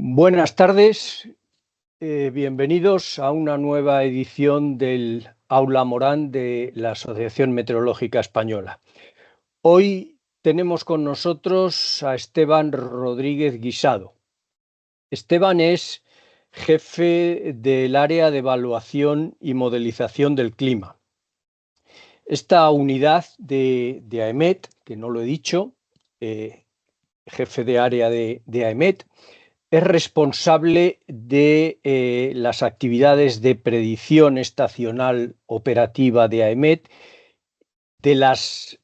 Buenas tardes, bienvenidos a una nueva edición del Aula Morán de la Asociación Meteorológica Española. Hoy tenemos con nosotros a Esteban Rodríguez Guisado. Esteban es jefe del área de evaluación y modelización del clima. Esta unidad de AEMET, que no lo he dicho, jefe de área de AEMET, es responsable de las actividades de predicción estacional operativa de AEMET, de las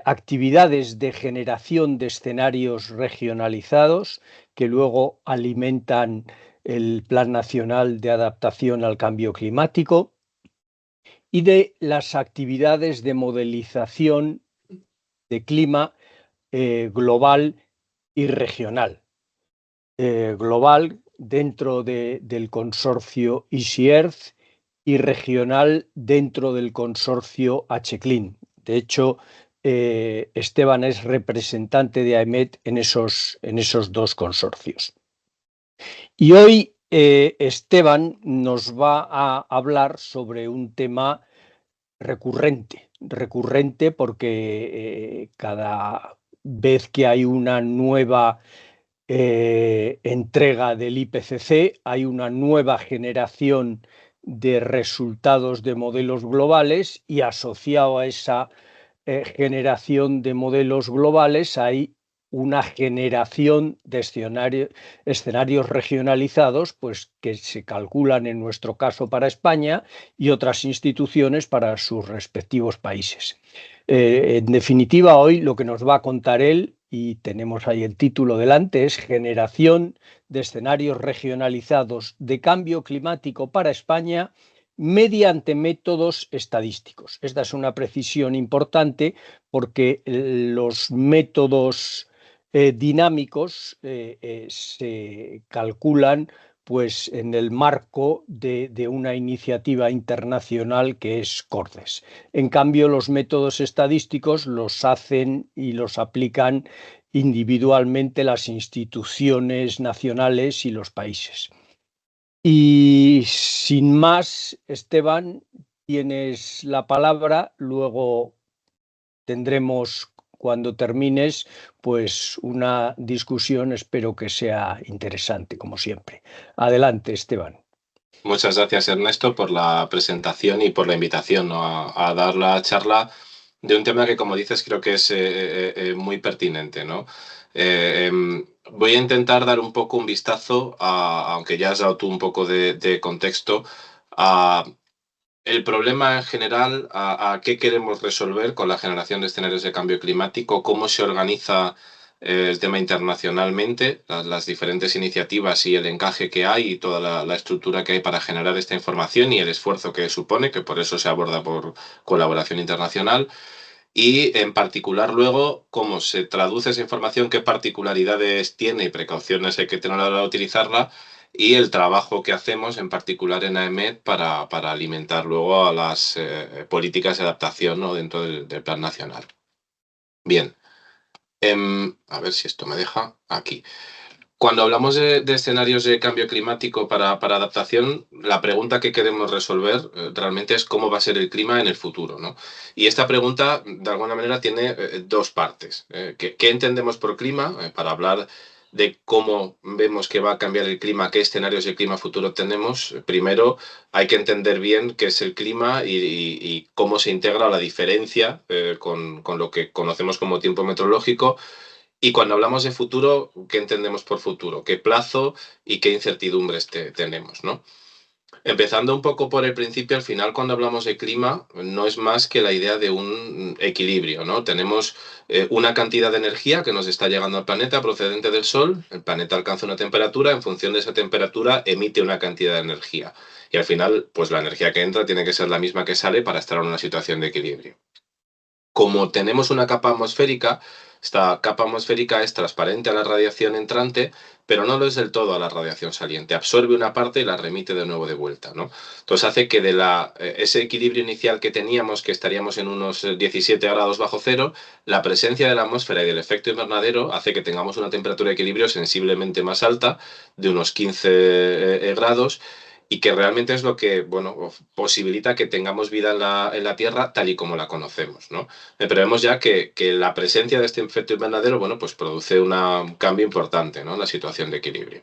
actividades de generación de escenarios regionalizados que luego alimentan el Plan Nacional de Adaptación al Cambio Climático y de las actividades de modelización de clima global y regional. Global dentro del consorcio Easy Earth y regional dentro del consorcio HCLIN. De hecho, Esteban es representante de AEMET en esos dos consorcios. Y hoy Esteban nos va a hablar sobre un tema recurrente porque cada vez que hay una nueva entrega del IPCC, hay una nueva generación de resultados de modelos globales y asociado a esa generación de modelos globales hay una generación de escenarios regionalizados, pues que se calculan en nuestro caso para España y otras instituciones para sus respectivos países. En definitiva, hoy lo que nos va a contar él, y tenemos ahí el título delante, es Generación de escenarios regionalizados de cambio climático para España mediante métodos estadísticos. Esta es una precisión importante porque los métodos dinámicos se calculan pues en el marco de una iniciativa internacional que es CORDES. En cambio, los métodos estadísticos los hacen y los aplican individualmente las instituciones nacionales y los países. Y sin más, Esteban, tienes la palabra, luego tendremos, cuando termines, pues una discusión, espero que sea interesante, como siempre. Adelante, Esteban. Muchas gracias, Ernesto, por la presentación y por la invitación, ¿no?, a dar la charla de un tema que, como dices, creo que es muy pertinente, ¿no? Voy a intentar dar un poco un vistazo, aunque ya has dado tú un poco de contexto, a el problema en general, a qué queremos resolver con la generación de escenarios de cambio climático, cómo se organiza el tema internacionalmente, las diferentes iniciativas y el encaje que hay y toda la estructura que hay para generar esta información y el esfuerzo que supone, que por eso se aborda por colaboración internacional. Y en particular luego cómo se traduce esa información, qué particularidades tiene y precauciones hay que tener a la hora de utilizarla, y el trabajo que hacemos en particular en AEMET para alimentar luego a las políticas de adaptación, ¿no?, dentro del Plan Nacional. Bien, a ver si esto me deja aquí. Cuando hablamos de escenarios de cambio climático para adaptación, la pregunta que queremos resolver realmente es cómo va a ser el clima en el futuro, ¿no? Y esta pregunta, de alguna manera, tiene dos partes. ¿Qué entendemos por clima? Para hablar de cómo vemos que va a cambiar el clima, qué escenarios de clima futuro tenemos, primero hay que entender bien qué es el clima y cómo se integra la diferencia con lo que conocemos como tiempo meteorológico. Y cuando hablamos de futuro, ¿qué entendemos por futuro? ¿Qué plazo y qué incertidumbres tenemos, ¿no? Empezando un poco por el principio, al final cuando hablamos de clima no es más que la idea de un equilibrio, ¿no? Tenemos una cantidad de energía que nos está llegando al planeta procedente del Sol, el planeta alcanza una temperatura, en función de esa temperatura emite una cantidad de energía. Y al final, pues la energía que entra tiene que ser la misma que sale para estar en una situación de equilibrio. Como tenemos una capa atmosférica, Esta capa atmosférica es transparente a la radiación entrante, pero no lo es del todo a la radiación saliente. Absorbe una parte y la remite de nuevo de vuelta, ¿no? Entonces hace que ese equilibrio inicial que teníamos, que estaríamos en unos 17 grados bajo cero, la presencia de la atmósfera y del efecto invernadero hace que tengamos una temperatura de equilibrio sensiblemente más alta, de unos 15 grados, y que realmente es lo que, bueno, posibilita que tengamos vida en la Tierra tal y como la conocemos, ¿no? Pero vemos ya que la presencia de este efecto invernadero, bueno, pues produce un cambio importante, ¿no?, en la situación de equilibrio.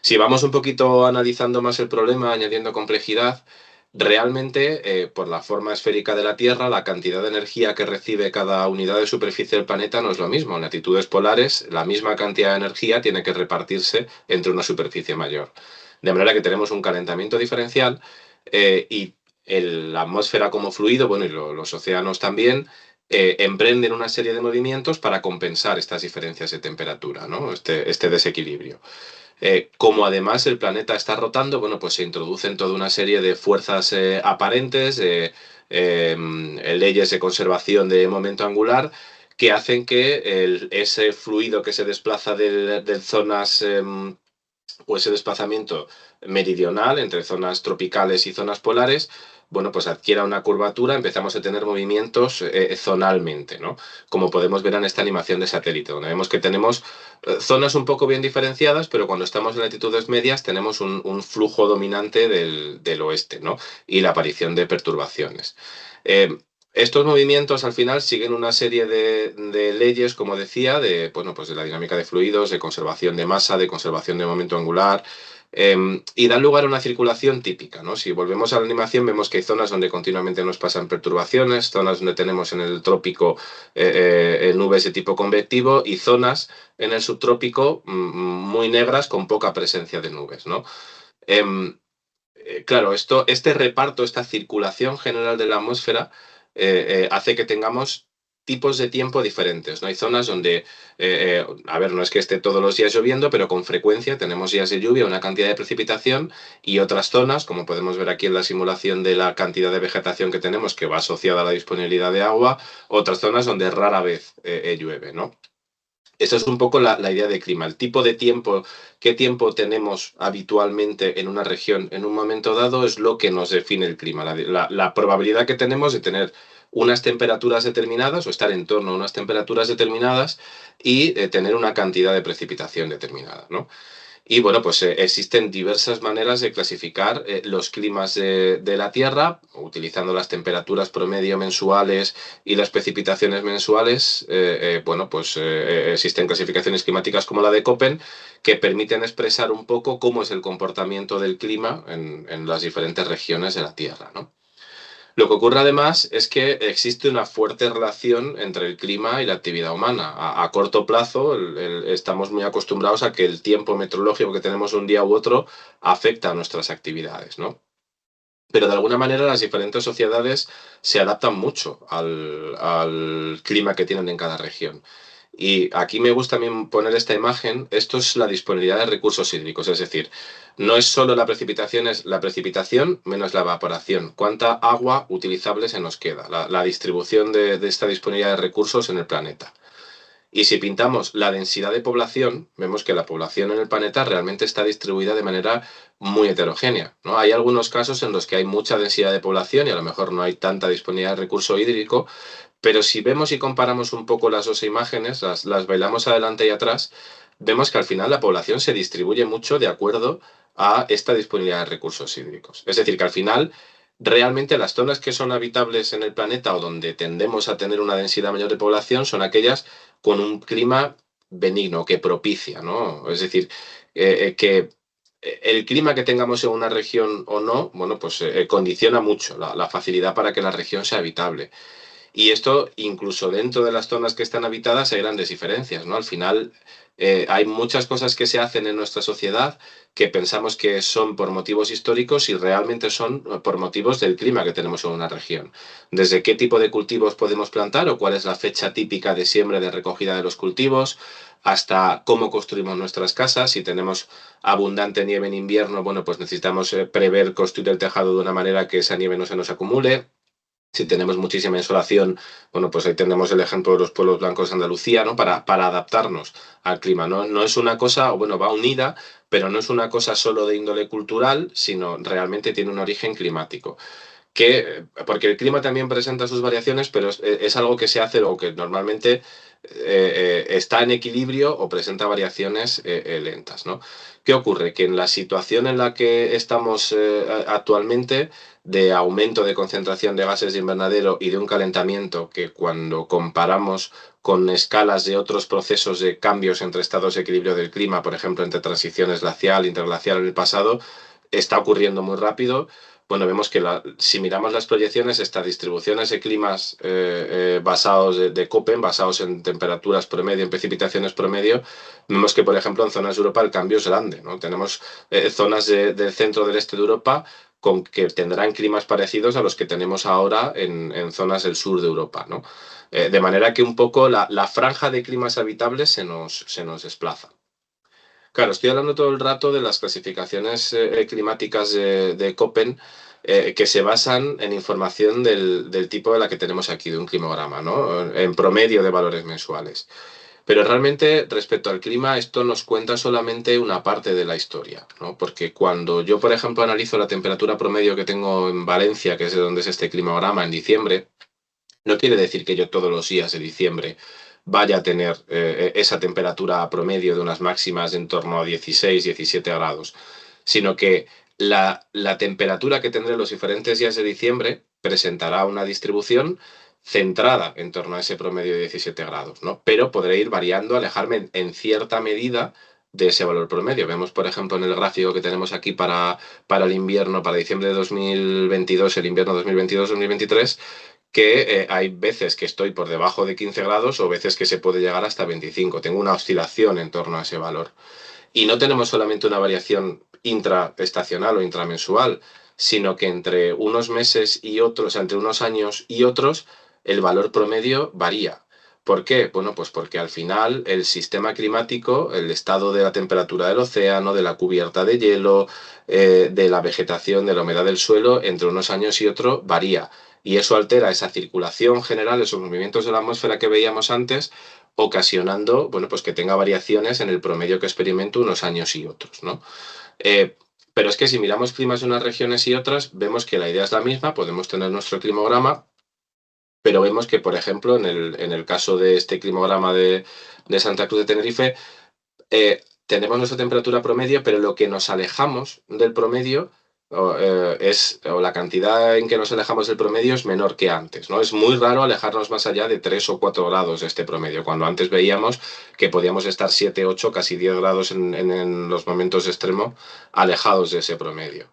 Si vamos un poquito analizando más el problema, añadiendo complejidad, realmente, por la forma esférica de la Tierra, la cantidad de energía que recibe cada unidad de superficie del planeta no es lo mismo. En latitudes polares, la misma cantidad de energía tiene que repartirse entre una superficie mayor. De manera que tenemos un calentamiento diferencial, y la atmósfera como fluido, bueno, y los océanos también, emprenden una serie de movimientos para compensar estas diferencias de temperatura, ¿no? Este desequilibrio. Como además el planeta está rotando, bueno, pues se introducen toda una serie de fuerzas aparentes, leyes de conservación de momento angular, que hacen que ese fluido que se desplaza de zonas, o ese desplazamiento meridional entre zonas tropicales y zonas polares, bueno, pues adquiera una curvatura, empezamos a tener movimientos zonalmente, ¿no? Como podemos ver en esta animación de satélite, donde vemos que tenemos zonas un poco bien diferenciadas, pero cuando estamos en latitudes medias tenemos un flujo dominante del oeste, ¿no? Y la aparición de perturbaciones. Estos movimientos al final siguen una serie de leyes, como decía, bueno, pues de la dinámica de fluidos, de conservación de masa, de conservación de momento angular, y dan lugar a una circulación típica, ¿no? Si volvemos a la animación vemos que hay zonas donde continuamente nos pasan perturbaciones, zonas donde tenemos en el trópico nubes de tipo convectivo y zonas en el subtrópico muy negras con poca presencia de nubes, ¿no? Em, claro, este reparto, esta circulación general de la atmósfera hace que tengamos tipos de tiempo diferentes, ¿no? Hay zonas donde, a ver, no es que esté todos los días lloviendo, pero con frecuencia tenemos días de lluvia, una cantidad de precipitación, y otras zonas, como podemos ver aquí en la simulación de la cantidad de vegetación que tenemos, que va asociada a la disponibilidad de agua, otras zonas donde rara vez llueve, ¿no? Esa es un poco la idea de clima, el tipo de tiempo, qué tiempo tenemos habitualmente en una región en un momento dado es lo que nos define el clima, la probabilidad que tenemos de tener unas temperaturas determinadas o estar en torno a unas temperaturas determinadas y tener una cantidad de precipitación determinada, ¿no? Y bueno, pues existen diversas maneras de clasificar los climas de la Tierra, utilizando las temperaturas promedio mensuales y las precipitaciones mensuales. Bueno, pues existen clasificaciones climáticas como la de Köppen, que permiten expresar un poco cómo es el comportamiento del clima en las diferentes regiones de la Tierra, ¿no? Lo que ocurre además es que existe una fuerte relación entre el clima y la actividad humana. A corto plazo estamos muy acostumbrados a que el tiempo meteorológico que tenemos un día u otro afecta a nuestras actividades, ¿no? Pero de alguna manera las diferentes sociedades se adaptan mucho al clima que tienen en cada región. Y aquí me gusta también poner esta imagen. Esto es la disponibilidad de recursos hídricos, es decir, no es solo la precipitación, es la precipitación menos la evaporación. ¿Cuánta agua utilizable se nos queda? La distribución de esta disponibilidad de recursos en el planeta. Y si pintamos la densidad de población, vemos que la población en el planeta realmente está distribuida de manera muy heterogénea, ¿no? Hay algunos casos en los que hay mucha densidad de población y a lo mejor no hay tanta disponibilidad de recurso hídrico, pero si vemos y comparamos un poco las dos imágenes, las bailamos adelante y atrás, vemos que al final la población se distribuye mucho de acuerdo a esta disponibilidad de recursos hídricos. Es decir, que al final realmente las zonas que son habitables en el planeta o donde tendemos a tener una densidad mayor de población son aquellas con un clima benigno, que propicia, ¿no? Es decir, que el clima que tengamos en una región o no, bueno, pues condiciona mucho la facilidad para que la región sea habitable. Y esto, incluso dentro de las zonas que están habitadas, hay grandes diferencias, ¿no? Al final, hay muchas cosas que se hacen en nuestra sociedad que pensamos que son por motivos históricos y realmente son por motivos del clima que tenemos en una región. Desde qué tipo de cultivos podemos plantar o cuál es la fecha típica de siembra de recogida de los cultivos, hasta cómo construimos nuestras casas. Si tenemos abundante nieve en invierno, bueno, pues necesitamos prever construir el tejado de una manera que esa nieve no se nos acumule. Si tenemos muchísima insolación, bueno, pues ahí tenemos el ejemplo de los pueblos blancos de Andalucía, ¿no? Para adaptarnos al clima. No es una cosa, o bueno, va unida, pero no es una cosa solo de índole cultural, sino realmente tiene un origen climático porque el clima también presenta sus variaciones, pero es algo que se hace o que normalmente está en equilibrio o presenta variaciones lentas, ¿no? ¿Qué ocurre? Que en la situación en la que estamos actualmente, de aumento de concentración de gases de invernadero y de un calentamiento que cuando comparamos con escalas de otros procesos de cambios entre estados de equilibrio del clima, por ejemplo, entre transiciones glacial, interglacial en el pasado, está ocurriendo muy rápido. Bueno, vemos que si miramos las proyecciones, estas distribuciones de climas basados de Köppen, basados en temperaturas promedio, en precipitaciones promedio, vemos que, por ejemplo, en zonas de Europa el cambio es grande, ¿no? Tenemos zonas del centro del este de Europa que tendrán climas parecidos a los que tenemos ahora en zonas del sur de Europa, ¿no? De manera que un poco la franja de climas habitables se nos desplaza. Claro, estoy hablando todo el rato de las clasificaciones climáticas de Köppen, que se basan en información del tipo de la que tenemos aquí, de un climograma, ¿no? En promedio de valores mensuales. Pero realmente, respecto al clima, esto nos cuenta solamente una parte de la historia, ¿no? Porque cuando yo, por ejemplo, analizo la temperatura promedio que tengo en Valencia, que es de donde es este climograma, en diciembre, no quiere decir que yo todos los días de diciembre vaya a tener esa temperatura promedio de unas máximas en torno a 16, 17 grados, sino que la temperatura que tendré los diferentes días de diciembre presentará una distribución centrada en torno a ese promedio de 17 grados, ¿no? Pero podré ir variando, alejarme en cierta medida de ese valor promedio. Vemos, por ejemplo, en el gráfico que tenemos aquí para el invierno, para diciembre de 2022, el invierno 2022-2023, que hay veces que estoy por debajo de 15 grados o veces que se puede llegar hasta 25. Tengo una oscilación en torno a ese valor. Y no tenemos solamente una variación intraestacional o intramensual, sino que entre unos meses y otros, entre unos años y otros, el valor promedio varía. ¿Por qué? Bueno, pues porque al final el sistema climático, el estado de la temperatura del océano, de la cubierta de hielo, de la vegetación, de la humedad del suelo, entre unos años y otro varía. Y eso altera esa circulación general, esos movimientos de la atmósfera que veíamos antes, ocasionando, bueno, pues que tenga variaciones en el promedio que experimento unos años y otros, ¿no? Eh, pero es que si miramos climas de unas regiones y otras, vemos que la idea es la misma, podemos tener nuestro climograma, pero vemos que, por ejemplo, en el caso de este climograma de Santa Cruz de Tenerife, tenemos nuestra temperatura promedio, pero lo que nos alejamos del promedio o la cantidad en que nos alejamos del promedio es menor que antes, ¿no? Es muy raro alejarnos más allá de 3 o 4 grados de este promedio, cuando antes veíamos que podíamos estar 7, 8, casi 10 grados en los momentos extremos alejados de ese promedio.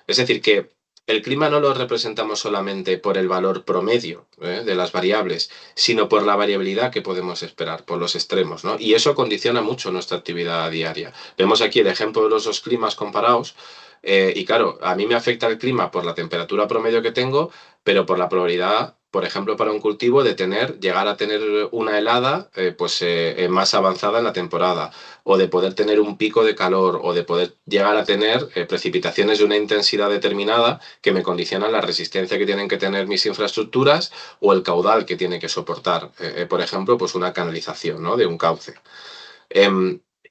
Es decir, que el clima no lo representamos solamente por el valor promedio de las variables, sino por la variabilidad que podemos esperar, por los extremos, ¿no? Y eso condiciona mucho nuestra actividad diaria. Vemos aquí el ejemplo de los dos climas comparados. Y claro, a mí me afecta el clima por la temperatura promedio que tengo, pero por la probabilidad, por ejemplo, para un cultivo de llegar a tener una helada más avanzada en la temporada, o de poder tener un pico de calor, o de poder llegar a tener precipitaciones de una intensidad determinada que me condicionan la resistencia que tienen que tener mis infraestructuras o el caudal que tiene que soportar, por ejemplo, pues una canalización, ¿no? De un cauce.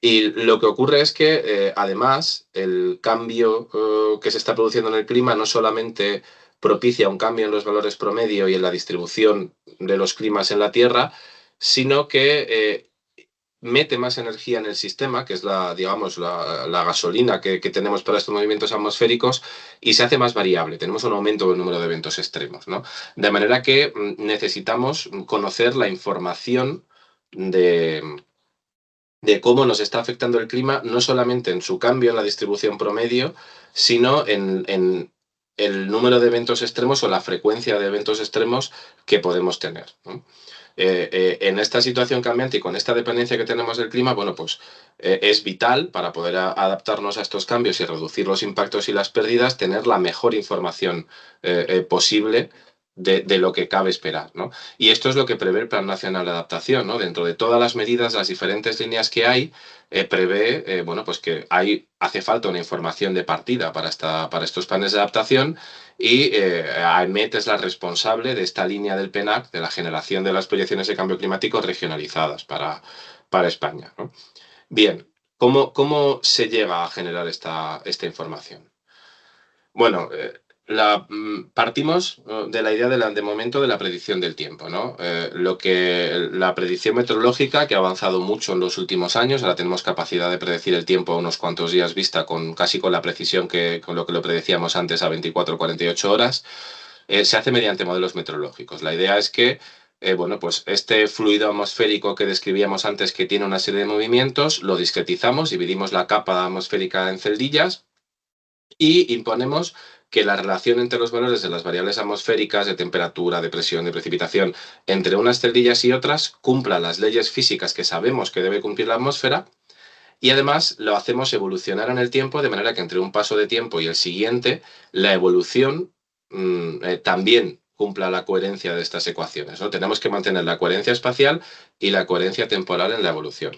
Y lo que ocurre es que, además, el cambio que se está produciendo en el clima no solamente propicia un cambio en los valores promedio y en la distribución de los climas en la Tierra, sino que mete más energía en el sistema, que es digamos, la gasolina que tenemos para estos movimientos atmosféricos, y se hace más variable. Tenemos un aumento del número de eventos extremos, ¿no? De manera que necesitamos conocer la información de cómo nos está afectando el clima, no solamente en su cambio en la distribución promedio, sino en el número de eventos extremos o la frecuencia de eventos extremos que podemos tener, ¿no? En esta situación cambiante y con esta dependencia que tenemos del clima, bueno, pues es vital para poder adaptarnos a estos cambios y reducir los impactos y las pérdidas, tener la mejor información posible de lo que cabe esperar, ¿no? Y esto es lo que prevé el Plan Nacional de Adaptación, ¿no? Dentro de todas las medidas, las diferentes líneas que hay, prevé, bueno, pues que hace falta una información de partida para estos planes de adaptación y AEMET es la responsable de esta línea del PENAC, de la generación de las proyecciones de cambio climático regionalizadas para España, ¿no? Bien, ¿cómo se llega a generar esta información? Bueno, partimos de la idea de momento de la predicción del tiempo, ¿no? La predicción meteorológica, que ha avanzado mucho en los últimos años, ahora tenemos capacidad de predecir el tiempo a unos cuantos días vista casi con la precisión con lo que lo predecíamos antes a 24 o 48 horas, se hace mediante modelos meteorológicos. La idea es que bueno, pues este fluido atmosférico que describíamos antes, que tiene una serie de movimientos, lo discretizamos, dividimos la capa atmosférica en celdillas y imponemos que la relación entre los valores de las variables atmosféricas, de temperatura, de presión, de precipitación, entre unas celdillas y otras, cumpla las leyes físicas que sabemos que debe cumplir la atmósfera, y además lo hacemos evolucionar en el tiempo, de manera que entre un paso de tiempo y el siguiente, la evolución también cumpla la coherencia de estas ecuaciones, ¿no? Tenemos que mantener la coherencia espacial y la coherencia temporal en la evolución.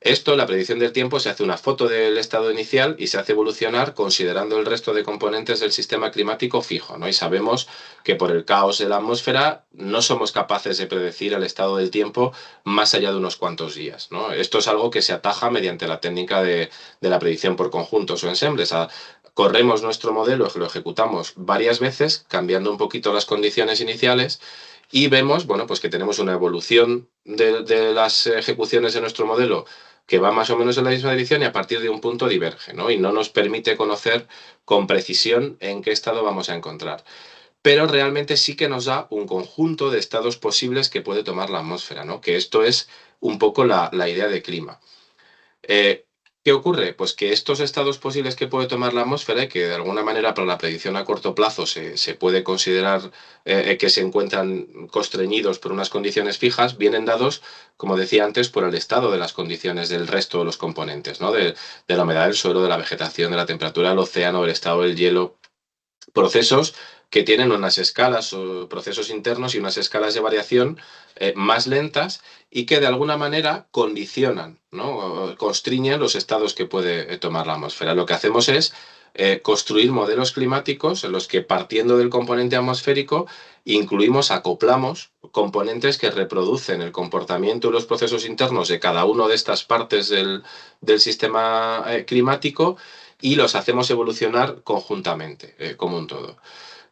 Esto, la predicción del tiempo, se hace una foto del estado inicial y se hace evolucionar considerando el resto de componentes del sistema climático fijo, ¿no? Y sabemos que por el caos de la atmósfera no somos capaces de predecir el estado del tiempo más allá de unos cuantos días, ¿no? Esto es algo que se ataja mediante la técnica de la predicción por conjuntos o ensembles. Corremos nuestro modelo, lo ejecutamos varias veces, cambiando un poquito las condiciones iniciales, y vemos, bueno, pues que tenemos una evolución de las ejecuciones de nuestro modelo que va más o menos en la misma dirección y a partir de un punto diverge, ¿no? Y no nos permite conocer con precisión en qué estado vamos a encontrar. Pero realmente sí que nos da un conjunto de estados posibles que puede tomar la atmósfera, ¿no? Que esto es un poco la idea de clima. Eh, ¿Qué ocurre? Pues que estos estados posibles que puede tomar la atmósfera y que de alguna manera para la predicción a corto plazo se puede considerar que se encuentran constreñidos por unas condiciones fijas, vienen dados, como decía antes, por el estado de las condiciones del resto de los componentes, ¿no? De la humedad del suelo, de la vegetación, de la temperatura del océano, del estado del hielo, procesos que tienen unas escalas o procesos internos y unas escalas de variación más lentas y que de alguna manera condicionan, ¿no? Constriñen los estados que puede tomar la atmósfera. Lo que hacemos es construir modelos climáticos en los que, partiendo del componente atmosférico, acoplamos componentes que reproducen el comportamiento y los procesos internos de cada una de estas partes del sistema climático, y los hacemos evolucionar conjuntamente, como un todo.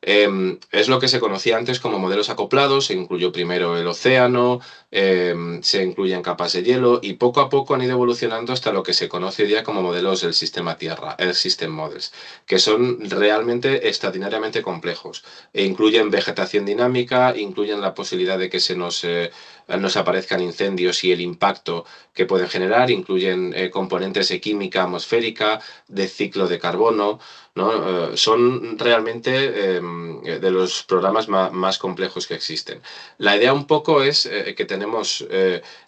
Es lo que se conocía antes como modelos acoplados. Se incluyó primero el océano, se incluyen capas de hielo y poco a poco han ido evolucionando hasta lo que se conoce hoy día como modelos del sistema Tierra, Earth System Models, que son realmente extraordinariamente complejos. Incluyen vegetación dinámica, incluyen la posibilidad de que nos aparezcan incendios y el impacto que pueden generar, incluyen componentes de química atmosférica, de ciclo de carbono, ¿no? Son realmente de los programas más complejos que existen. La idea un poco es que tenemos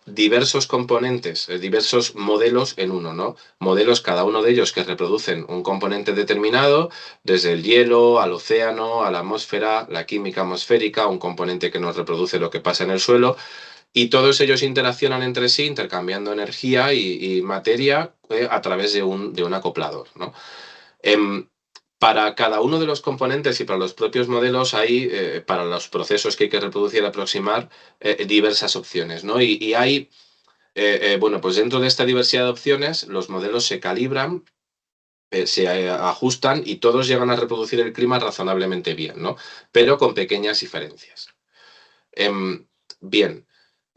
diversos componentes, diversos modelos en uno, ¿no? Modelos, cada uno de ellos, que reproducen un componente determinado, desde el hielo al océano, a la atmósfera, la química atmosférica, un componente que nos reproduce lo que pasa en el suelo, y todos ellos interaccionan entre sí, intercambiando energía y materia a través de un acoplador, ¿no? Em, para cada uno de los componentes y para los propios modelos hay, para los procesos que hay que reproducir y aproximar, diversas opciones, ¿no? Y hay, bueno, pues dentro de esta diversidad de opciones, los modelos se calibran, se ajustan y todos llegan a reproducir el clima razonablemente bien, ¿no? Pero con pequeñas diferencias. Bien.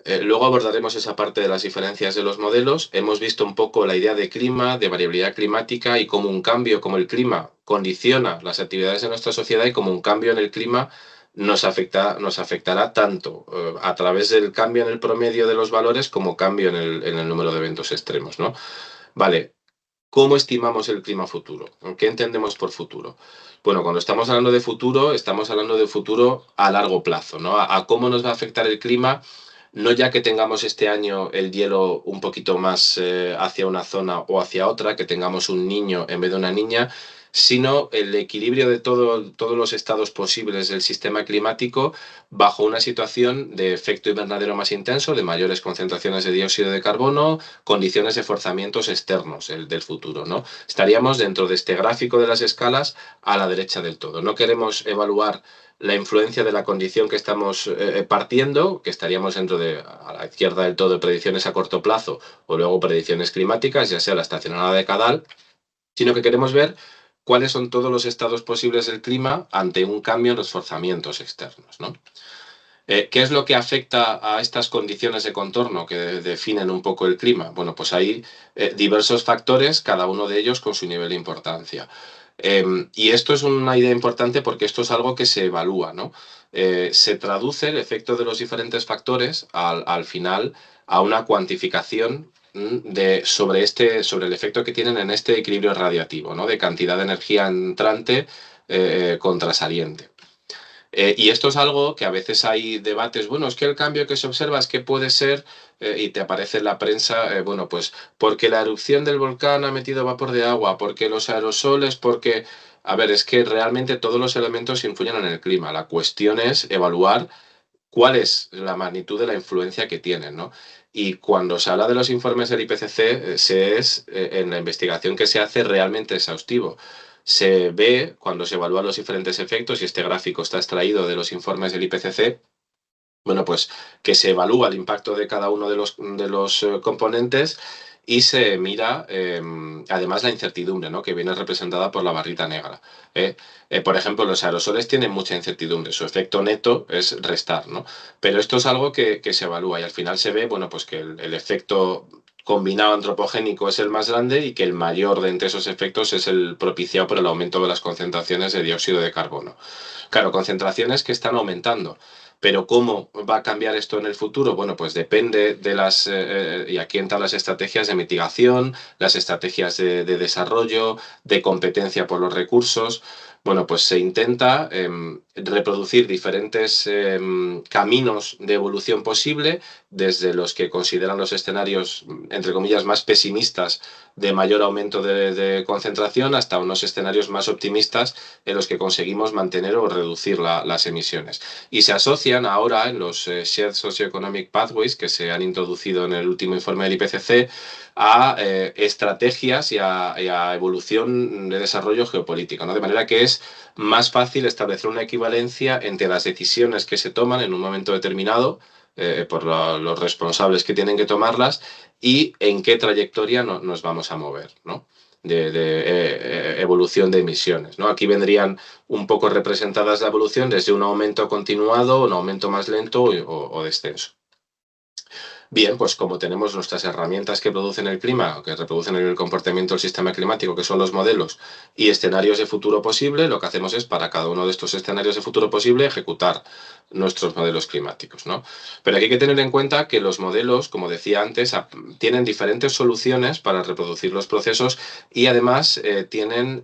Luego abordaremos esa parte de las diferencias de los modelos. Hemos visto un poco la idea de clima, de variabilidad climática y cómo un cambio, como el clima condiciona las actividades de nuestra sociedad, y cómo un cambio en el clima nos afectará tanto a través del cambio en el promedio de los valores como cambio en el número de eventos extremos, ¿no? Vale. ¿Cómo estimamos el clima futuro? ¿Qué entendemos por futuro? Bueno, cuando estamos hablando de futuro a largo plazo, ¿no? A cómo nos va a afectar el clima, no ya que tengamos este año el hielo un poquito más hacia una zona o hacia otra, que tengamos un niño en vez de una niña, sino el equilibrio de todos los estados posibles del sistema climático bajo una situación de efecto invernadero más intenso, de mayores concentraciones de dióxido de carbono, condiciones de forzamientos externos del futuro, ¿no? Estaríamos dentro de este gráfico de las escalas a la derecha del todo. No queremos evaluar la influencia de la condición que estamos partiendo, que estaríamos dentro de, a la izquierda del todo, predicciones a corto plazo o luego predicciones climáticas, ya sea la estacionada decadal, sino que queremos ver cuáles son todos los estados posibles del clima ante un cambio en los forzamientos externos, ¿no? ¿Qué es lo que afecta a estas condiciones de contorno que definen un poco el clima? Bueno, pues hay diversos factores, cada uno de ellos con su nivel de importancia. Y esto es una idea importante porque esto es algo que se evalúa, ¿no? Se traduce el efecto de los diferentes factores al final a una cuantificación sobre el efecto que tienen en este equilibrio radiativo, ¿no? De cantidad de energía entrante contra saliente. Y esto es algo que a veces hay debates, bueno, es que el cambio que se observa es que puede ser, y te aparece en la prensa, bueno, pues porque la erupción del volcán ha metido vapor de agua, porque los aerosoles, porque... A ver, es que realmente todos los elementos influyen en el clima. La cuestión es evaluar cuál es la magnitud de la influencia que tienen, ¿no? Y cuando se habla de los informes del IPCC, se es en la investigación que se hace realmente exhaustivo. Se ve cuando se evalúan los diferentes efectos, y este gráfico está extraído de los informes del IPCC, bueno, pues que se evalúa el impacto de cada uno de los componentes y se mira además la incertidumbre, ¿no? Que viene representada por la barrita negra. Por ejemplo, los aerosoles tienen mucha incertidumbre, su efecto neto es restar, ¿no? Pero esto es algo que se evalúa y al final se ve, bueno, pues que el efecto combinado antropogénico es el más grande y que el mayor de entre esos efectos es el propiciado por el aumento de las concentraciones de dióxido de carbono. Claro, concentraciones que están aumentando. Pero ¿cómo va a cambiar esto en el futuro? Bueno, pues depende de y aquí entran las estrategias de mitigación, las estrategias de desarrollo, de competencia por los recursos. Bueno, pues se intenta reproducir diferentes caminos de evolución posible, desde los que consideran los escenarios, entre comillas, más pesimistas de mayor aumento de concentración, hasta unos escenarios más optimistas en los que conseguimos mantener o reducir las emisiones. Y se asocian ahora en los Shared Socioeconomic Pathways que se han introducido en el último informe del IPCC a estrategias y a evolución de desarrollo geopolítico, ¿no? De manera que es más fácil establecer una equivalencia entre las decisiones que se toman en un momento determinado por los responsables que tienen que tomarlas y en qué trayectoria nos vamos a mover, ¿no? de evolución de emisiones, ¿no? Aquí vendrían un poco representadas la evolución desde un aumento continuado, un aumento más lento o descenso. Bien, pues como tenemos nuestras herramientas que producen el clima, que reproducen el comportamiento del sistema climático, que son los modelos y escenarios de futuro posible, lo que hacemos es para cada uno de estos escenarios de futuro posible ejecutar nuestros modelos climáticos, ¿no? Pero aquí hay que tener en cuenta que los modelos, como decía antes, tienen diferentes soluciones para reproducir los procesos y además tienen...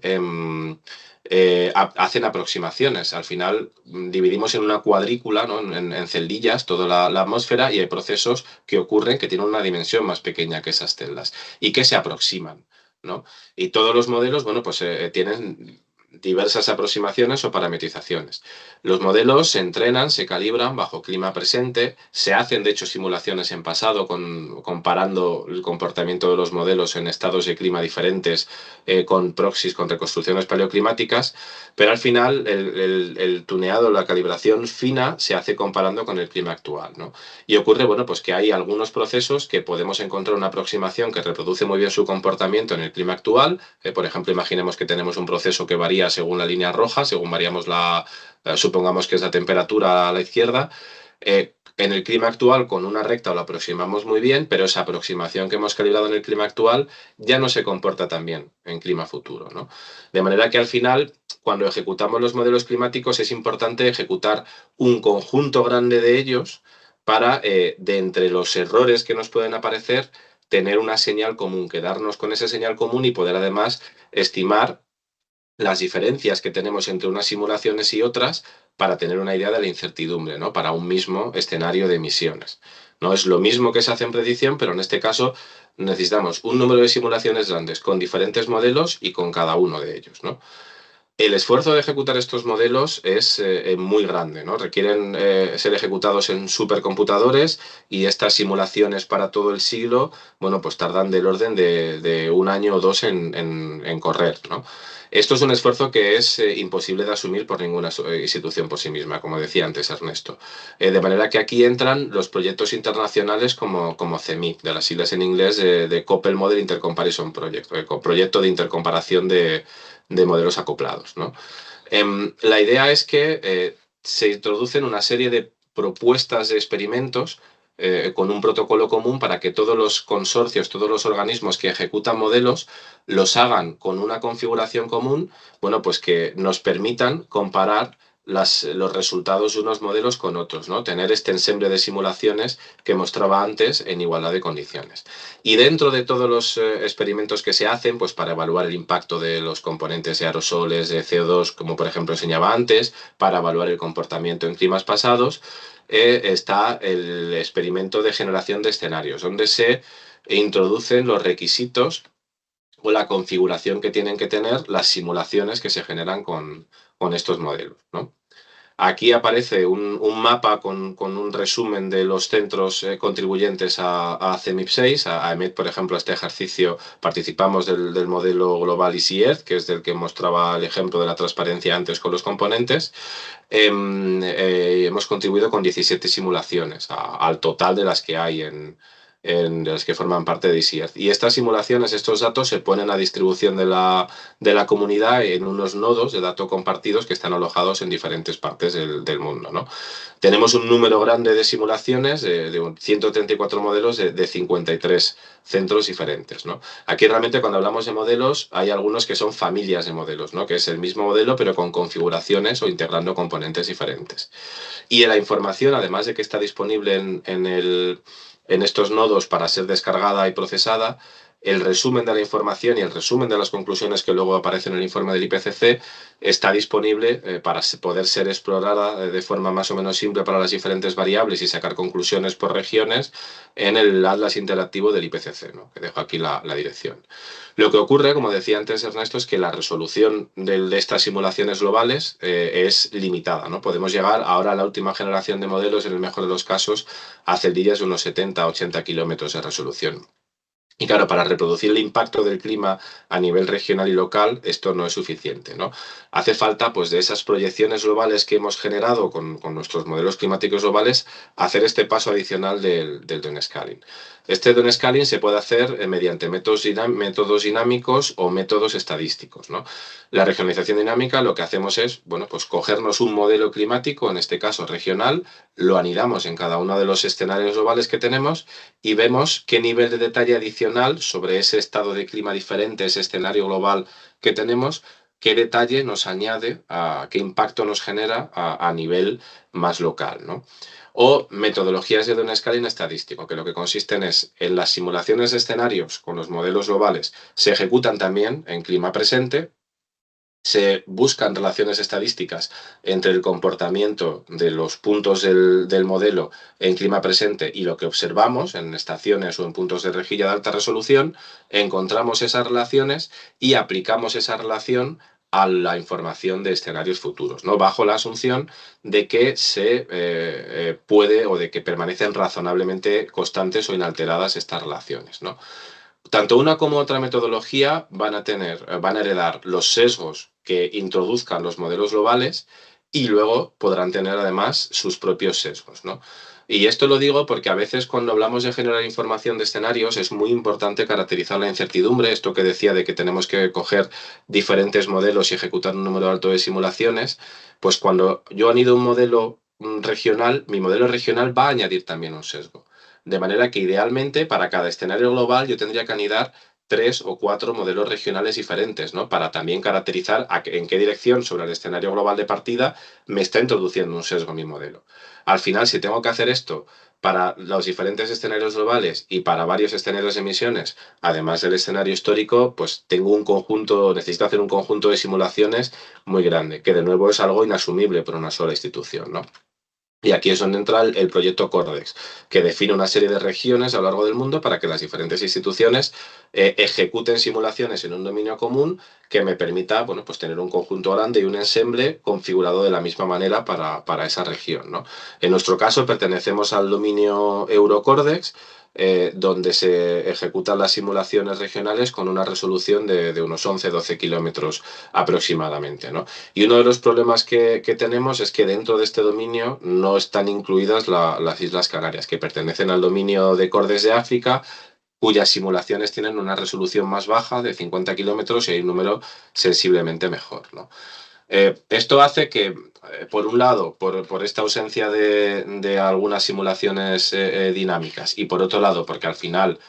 hacen aproximaciones. Al final dividimos en una cuadrícula, ¿no? en celdillas, toda la atmósfera y hay procesos que ocurren que tienen una dimensión más pequeña que esas celdas y que se aproximan, ¿no? Y todos los modelos, bueno, pues tienen diversas aproximaciones o parametrizaciones. Los modelos se entrenan, se calibran bajo clima presente, se hacen de hecho simulaciones en pasado comparando el comportamiento de los modelos en estados de clima diferentes con proxies, con reconstrucciones paleoclimáticas, pero al final el tuneado, la calibración fina se hace comparando con el clima actual, ¿no? Y ocurre, bueno, pues que hay algunos procesos que podemos encontrar una aproximación que reproduce muy bien su comportamiento en el clima actual. Por ejemplo, imaginemos que tenemos un proceso que varía según la línea roja, según variamos supongamos que es la temperatura a la izquierda. En el clima actual, con una recta lo aproximamos muy bien, pero esa aproximación que hemos calibrado en el clima actual ya no se comporta tan bien en clima futuro, ¿no? De manera que al final, cuando ejecutamos los modelos climáticos, es importante ejecutar un conjunto grande de ellos para, de entre los errores que nos pueden aparecer, tener una señal común, quedarnos con esa señal común y poder además estimar las diferencias que tenemos entre unas simulaciones y otras para tener una idea de la incertidumbre, ¿no? Para un mismo escenario de emisiones. No es lo mismo que se hace en predicción, pero en este caso necesitamos un número de simulaciones grandes con diferentes modelos y con cada uno de ellos, ¿no? El esfuerzo de ejecutar estos modelos es muy grande, ¿no? Requieren ser ejecutados en supercomputadores y estas simulaciones para todo el siglo, bueno, pues tardan del orden de un año o dos en correr, ¿no? Esto es un esfuerzo que es imposible de asumir por ninguna institución por sí misma, como decía antes Ernesto. De manera que aquí entran los proyectos internacionales como CEMIC, de las siglas en inglés de Coupled Model Intercomparison Project, proyecto de intercomparación de modelos acoplados, ¿no? La idea es que se introducen una serie de propuestas de experimentos con un protocolo común para que todos los consorcios, todos los organismos que ejecutan modelos los hagan con una configuración común, bueno, pues que nos permitan comparar los resultados de unos modelos con otros, ¿no? Tener este ensemble de simulaciones que mostraba antes en igualdad de condiciones. Y dentro de todos los experimentos que se hacen, pues para evaluar el impacto de los componentes de aerosoles, de CO2, como por ejemplo enseñaba antes, para evaluar el comportamiento en climas pasados, está el experimento de generación de escenarios, donde se introducen los requisitos o la configuración que tienen que tener las simulaciones que se generan con estos modelos, ¿no? Aquí aparece un mapa con un resumen de los centros contribuyentes a CEMIP 6. A EMET, por ejemplo, a este ejercicio participamos del modelo global EasyEarth, que es del que mostraba el ejemplo de la transparencia antes con los componentes. Hemos contribuido con 17 simulaciones al total de las que hay de las que forman parte de EasyEarth. Y estas simulaciones, estos datos se ponen a distribución de la comunidad en unos nodos de datos compartidos que están alojados en diferentes partes del mundo, ¿no? Tenemos un número grande de simulaciones, de 134 modelos de 53 centros diferentes, ¿no? Aquí realmente cuando hablamos de modelos hay algunos que son familias de modelos, ¿no? Que es el mismo modelo pero con configuraciones o integrando componentes diferentes. Y la información, además de que está disponible en estos nodos para ser descargada y procesada, el resumen de la información y el resumen de las conclusiones que luego aparecen en el informe del IPCC está disponible para poder ser explorada de forma más o menos simple para las diferentes variables y sacar conclusiones por regiones en el Atlas Interactivo del IPCC, ¿no? Que dejo aquí la dirección. Lo que ocurre, como decía antes Ernesto, es que la resolución de estas simulaciones globales es limitada, ¿no? Podemos llegar ahora a la última generación de modelos, en el mejor de los casos, a celdillas de unos 70-80 kilómetros de resolución. Y claro, para reproducir el impacto del clima a nivel regional y local, esto no es suficiente, ¿no? Hace falta, pues, de esas proyecciones globales que hemos generado con nuestros modelos climáticos globales, hacer este paso adicional del downscaling. Este downscaling se puede hacer mediante métodos dinámicos o métodos estadísticos, ¿no? La regionalización dinámica lo que hacemos es, bueno, pues cogernos un modelo climático, en este caso regional, lo anidamos en cada uno de los escenarios globales que tenemos y vemos qué nivel de detalle adicional sobre ese estado de clima diferente, ese escenario global que tenemos, qué detalle nos añade, qué impacto nos genera a nivel más local, ¿no? O metodologías de downscaling estadístico, que lo que consisten es en las simulaciones de escenarios con los modelos globales, se ejecutan también en clima presente, se buscan relaciones estadísticas entre el comportamiento de los puntos del modelo en clima presente y lo que observamos en estaciones o en puntos de rejilla de alta resolución, encontramos esas relaciones y aplicamos esa relación a la información de escenarios futuros, ¿no? Bajo la asunción de que se puede o de que permanecen razonablemente constantes o inalteradas estas relaciones, ¿no? Tanto una como otra metodología van a heredar los sesgos que introduzcan los modelos globales y luego podrán tener además sus propios sesgos, ¿no? Y esto lo digo porque a veces cuando hablamos de generar información de escenarios es muy importante caracterizar la incertidumbre, esto que decía de que tenemos que coger diferentes modelos y ejecutar un número alto de simulaciones, pues cuando yo anido un modelo regional, mi modelo regional va a añadir también un sesgo. De manera que idealmente para cada escenario global yo tendría que anidar 3 o 4 modelos regionales diferentes, ¿no? Para también caracterizar en qué dirección sobre el escenario global de partida me está introduciendo un sesgo mi modelo. Al final, si tengo que hacer esto para los diferentes escenarios globales y para varios escenarios de emisiones, además del escenario histórico, pues necesito hacer un conjunto de simulaciones muy grande, que de nuevo es algo inasumible por una sola institución, ¿no? Y aquí es donde entra el proyecto Cordex, que define una serie de regiones a lo largo del mundo para que las diferentes instituciones ejecuten simulaciones en un dominio común que me permita, bueno, pues tener un conjunto grande y un ensemble configurado de la misma manera para esa región, ¿no? En nuestro caso pertenecemos al dominio Eurocordex, donde se ejecutan las simulaciones regionales con una resolución de unos 11-12 kilómetros aproximadamente, ¿no? Y uno de los problemas que tenemos es que dentro de este dominio no están incluidas las Islas Canarias, que pertenecen al dominio de Cordes de África, cuyas simulaciones tienen una resolución más baja de 50 kilómetros y hay un número sensiblemente mejor, ¿no? Esto hace que, por un lado, por esta ausencia de algunas simulaciones dinámicas y por otro lado, porque al final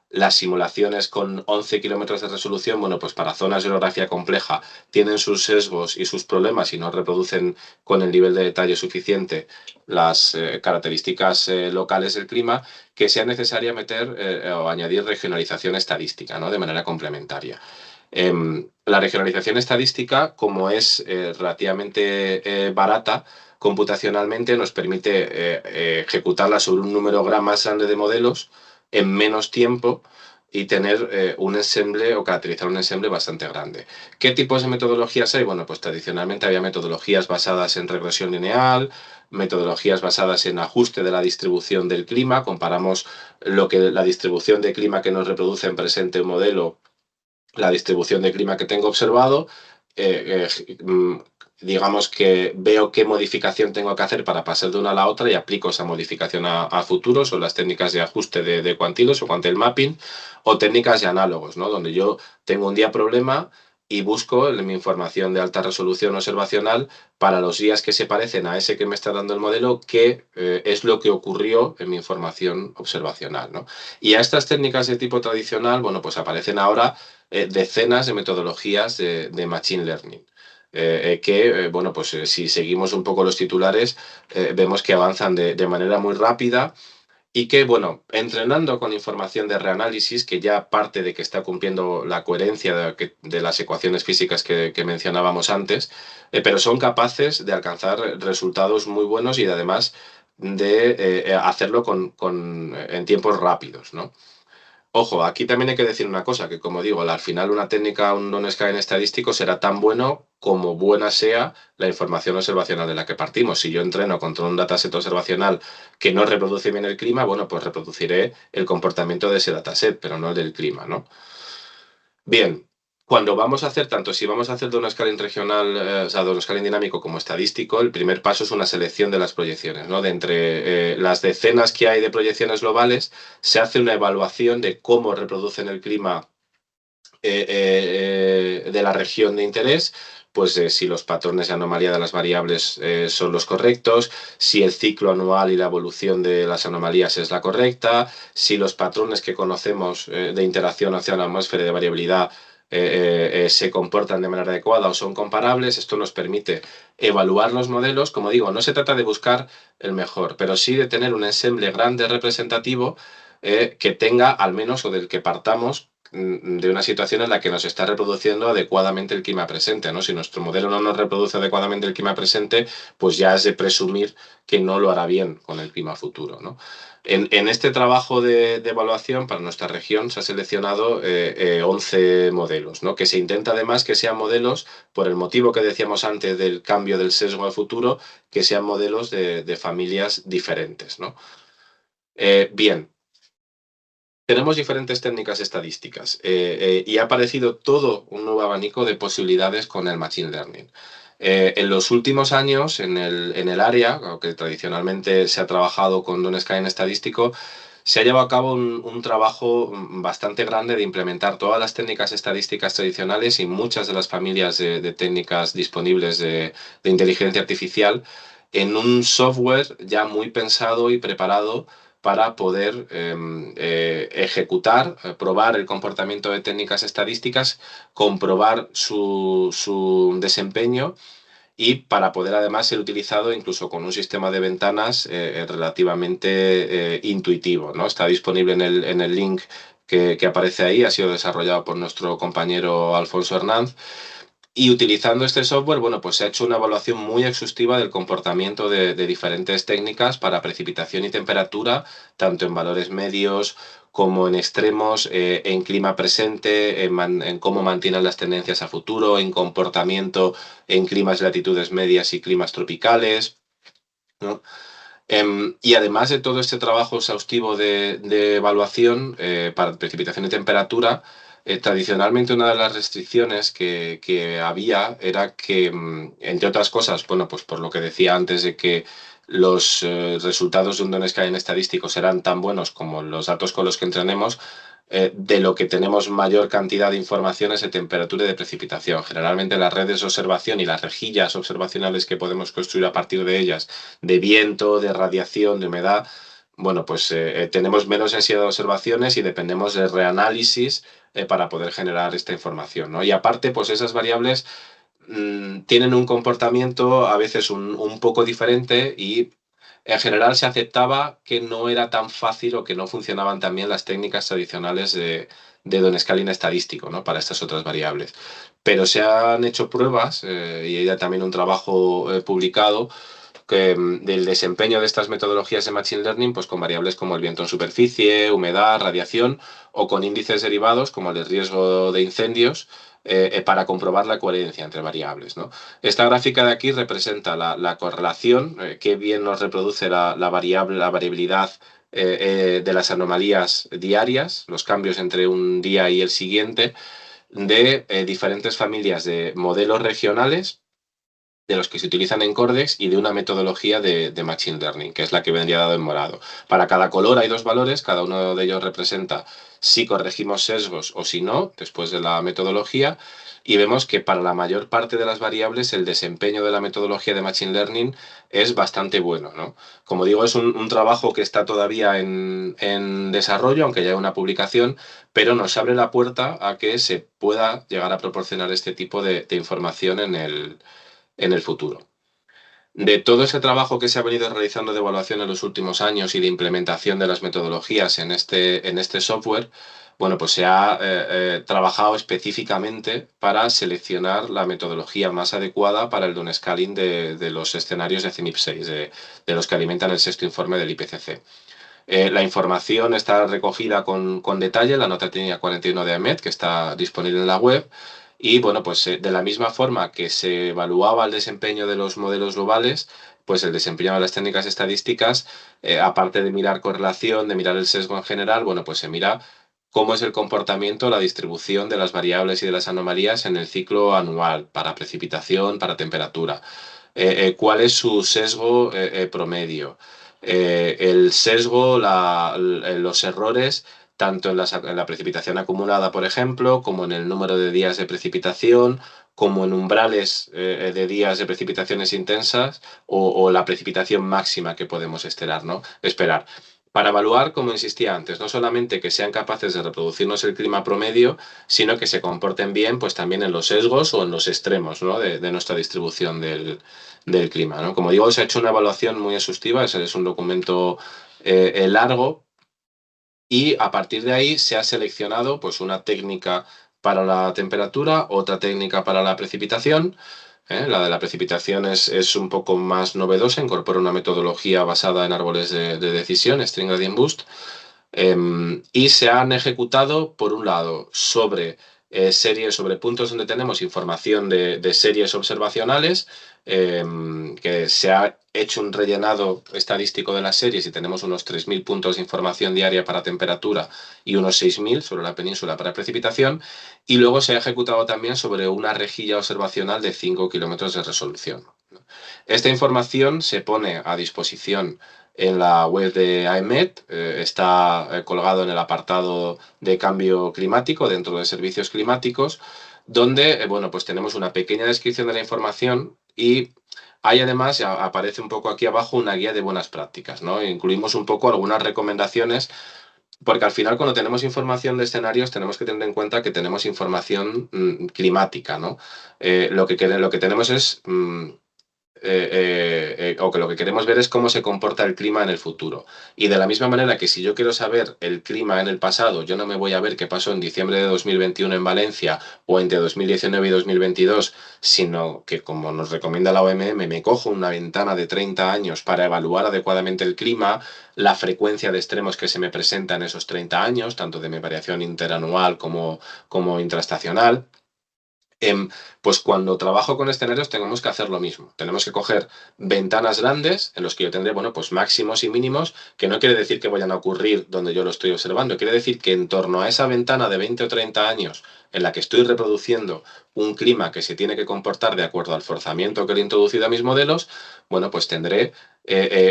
las simulaciones con 11 kilómetros de resolución, bueno, pues para zonas de orografía compleja tienen sus sesgos y sus problemas y no reproducen con el nivel de detalle suficiente las características locales del clima, que sea necesaria meter o añadir regionalización estadística, ¿no? De manera complementaria. La regionalización estadística, como es relativamente barata computacionalmente, nos permite ejecutarla sobre un número más grande de modelos en menos tiempo y tener un ensemble o caracterizar un ensemble bastante grande. ¿Qué tipos de metodologías hay? Bueno, pues tradicionalmente había metodologías basadas en regresión lineal, metodologías basadas en ajuste de la distribución del clima. Comparamos la distribución de clima que nos reproduce en presente un modelo, la distribución de clima que tengo observado, digamos que veo qué modificación tengo que hacer para pasar de una a la otra y aplico esa modificación a futuros, o las técnicas de ajuste de cuantilos o quantile mapping, o técnicas de análogos, ¿no? Donde yo tengo un día problema y busco en mi información de alta resolución observacional para los días que se parecen a ese que me está dando el modelo, qué es lo que ocurrió en mi información observacional, ¿no? Y a estas técnicas de tipo tradicional, bueno, pues aparecen ahora decenas de metodologías de Machine Learning. Bueno, pues si seguimos un poco los titulares, vemos que avanzan de manera muy rápida y que, bueno, entrenando con información de reanálisis, que ya parte de que está cumpliendo la coherencia de las ecuaciones físicas que mencionábamos antes, pero son capaces de alcanzar resultados muy buenos y además de hacerlo en tiempos rápidos, ¿no? Ojo, aquí también hay que decir una cosa, que como digo, al final una técnica, un non-scaling estadístico será tan bueno como buena sea la información observacional de la que partimos. Si yo entreno contra un dataset observacional que no reproduce bien el clima, bueno, pues reproduciré el comportamiento de ese dataset, pero no el del clima, ¿no? Bien, cuando vamos a hacer, tanto si vamos a hacer de un scaling regional, o sea, de un scaling dinámico como estadístico, el primer paso es una selección de las proyecciones, ¿no? De entre las decenas que hay de proyecciones globales, se hace una evaluación de cómo reproducen el clima de la región de interés, pues si los patrones de anomalía de las variables son los correctos, si el ciclo anual y la evolución de las anomalías es la correcta, si los patrones que conocemos de interacción hacia la atmósfera y de variabilidad se comportan de manera adecuada o son comparables. Esto nos permite evaluar los modelos. Como digo, no se trata de buscar el mejor, pero sí de tener un ensemble grande representativo que tenga, al menos, o del que partamos, de una situación en la que nos está reproduciendo adecuadamente el clima presente, ¿no? Si nuestro modelo no nos reproduce adecuadamente el clima presente, pues ya es de presumir que no lo hará bien con el clima futuro, ¿no? En este trabajo de evaluación para nuestra región se ha seleccionado 11 modelos, ¿no? Que se intenta además que sean modelos, por el motivo que decíamos antes del cambio del sesgo al futuro, que sean modelos de familias diferentes, ¿no? Bien, tenemos diferentes técnicas estadísticas y ha aparecido todo un nuevo abanico de posibilidades con el Machine Learning. En los últimos años, en el área, aunque tradicionalmente se ha trabajado con un scaling estadístico, se ha llevado a cabo un trabajo bastante grande de implementar todas las técnicas estadísticas tradicionales y muchas de las familias de técnicas disponibles de inteligencia artificial en un software ya muy pensado y preparado para poder ejecutar, probar el comportamiento de técnicas estadísticas, comprobar su desempeño y para poder además ser utilizado incluso con un sistema de ventanas relativamente intuitivo, ¿no? Está disponible en el link que aparece ahí, ha sido desarrollado por nuestro compañero Alfonso Hernández. Y utilizando este software, bueno, pues se ha hecho una evaluación muy exhaustiva del comportamiento de diferentes técnicas para precipitación y temperatura, tanto en valores medios como en extremos, en clima presente, en cómo mantienen las tendencias a futuro, en comportamiento en climas de latitudes medias y climas tropicales, ¿no? Y además de todo este trabajo exhaustivo de evaluación para precipitación y temperatura, tradicionalmente una de las restricciones que había era que, entre otras cosas, bueno, pues por lo que decía antes de que los resultados de un Donner Scaling estadístico serán tan buenos como los datos con los que entrenemos, de lo que tenemos mayor cantidad de informaciones de temperatura y de precipitación. Generalmente las redes de observación y las rejillas observacionales que podemos construir a partir de ellas, de viento, de radiación, de humedad, bueno, pues tenemos menos densidad de observaciones y dependemos de reanálisis para poder generar esta información, ¿no? Y aparte, pues esas variables tienen un comportamiento a veces un poco diferente y en general se aceptaba que no era tan fácil o que no funcionaban tan bien las técnicas tradicionales de Don Scaling estadístico, ¿no? Para estas otras variables. Pero se han hecho pruebas y hay también un trabajo publicado del desempeño de estas metodologías de Machine Learning, pues con variables como el viento en superficie, humedad, radiación, o con índices derivados como el de riesgo de incendios, para comprobar la coherencia entre variables, ¿no? Esta gráfica de aquí representa la correlación, que bien nos reproduce la variabilidad de las anomalías diarias, los cambios entre un día y el siguiente, de diferentes familias de modelos regionales de los que se utilizan en Cordex y de una metodología de Machine Learning, que es la que vendría dado en morado. Para cada color hay dos valores, cada uno de ellos representa si corregimos sesgos o si no, después de la metodología, y vemos que para la mayor parte de las variables el desempeño de la metodología de Machine Learning es bastante bueno, ¿no? Como digo, es un trabajo que está todavía en desarrollo, aunque ya hay una publicación, pero nos abre la puerta a que se pueda llegar a proporcionar este tipo de información en el futuro. De todo ese trabajo que se ha venido realizando de evaluación en los últimos años y de implementación de las metodologías en este software, bueno, pues se ha trabajado específicamente para seleccionar la metodología más adecuada para el downscaling de los escenarios de CMIP 6, de los que alimentan el sexto informe del IPCC. La información está recogida con detalle, la nota técnica 41 de AMET, que está disponible en la web. Y bueno, pues de la misma forma que se evaluaba el desempeño de los modelos globales, pues el desempeño de las técnicas estadísticas, aparte de mirar correlación, de mirar el sesgo en general, bueno, pues se mira cómo es el comportamiento, la distribución de las variables y de las anomalías en el ciclo anual, para precipitación, para temperatura. ¿Cuál es su sesgo promedio? El sesgo, los errores, tanto en la precipitación acumulada, por ejemplo, como en el número de días de precipitación, como en umbrales de días de precipitaciones intensas o la precipitación máxima que podemos esperar. Para evaluar, como insistía antes, no solamente que sean capaces de reproducirnos el clima promedio, sino que se comporten bien, pues también en los sesgos o en los extremos, ¿no? de nuestra distribución del clima, ¿no? Como digo, se ha hecho una evaluación muy exhaustiva, ese es un documento largo, y a partir de ahí se ha seleccionado pues, una técnica para la temperatura, otra técnica para la precipitación. La de la precipitación es un poco más novedosa, incorpora una metodología basada en árboles de decisión, String Gradient Boost, y se han ejecutado, por un lado, sobre puntos donde tenemos información de series observacionales, que se ha hecho un rellenado estadístico de las series y tenemos unos 3.000 puntos de información diaria para temperatura y unos 6.000 sobre la península para precipitación, y luego se ha ejecutado también sobre una rejilla observacional de 5 kilómetros de resolución. Esta información se pone a disposición en la web de AEMET, está colgado en el apartado de cambio climático dentro de servicios climáticos, donde bueno, pues tenemos una pequeña descripción de la información y hay además, aparece un poco aquí abajo, una guía de buenas prácticas, ¿no? Incluimos un poco algunas recomendaciones, porque al final cuando tenemos información de escenarios tenemos que tener en cuenta que tenemos información climática, ¿no? Lo que tenemos es o que lo que queremos ver es cómo se comporta el clima en el futuro. Y de la misma manera que si yo quiero saber el clima en el pasado, yo no me voy a ver qué pasó en diciembre de 2021 en Valencia o entre 2019 y 2022, sino que, como nos recomienda la OMM, me cojo una ventana de 30 años para evaluar adecuadamente el clima, la frecuencia de extremos que se me presenta en esos 30 años, tanto de mi variación interanual como intraestacional. Pues cuando trabajo con escenarios tenemos que hacer lo mismo. Tenemos que coger ventanas grandes en los que yo tendré, bueno, pues máximos y mínimos, que no quiere decir que vayan a ocurrir donde yo lo estoy observando. Quiere decir que en torno a esa ventana de 20 o 30 años en la que estoy reproduciendo un clima que se tiene que comportar de acuerdo al forzamiento que le he introducido a mis modelos, bueno, pues tendré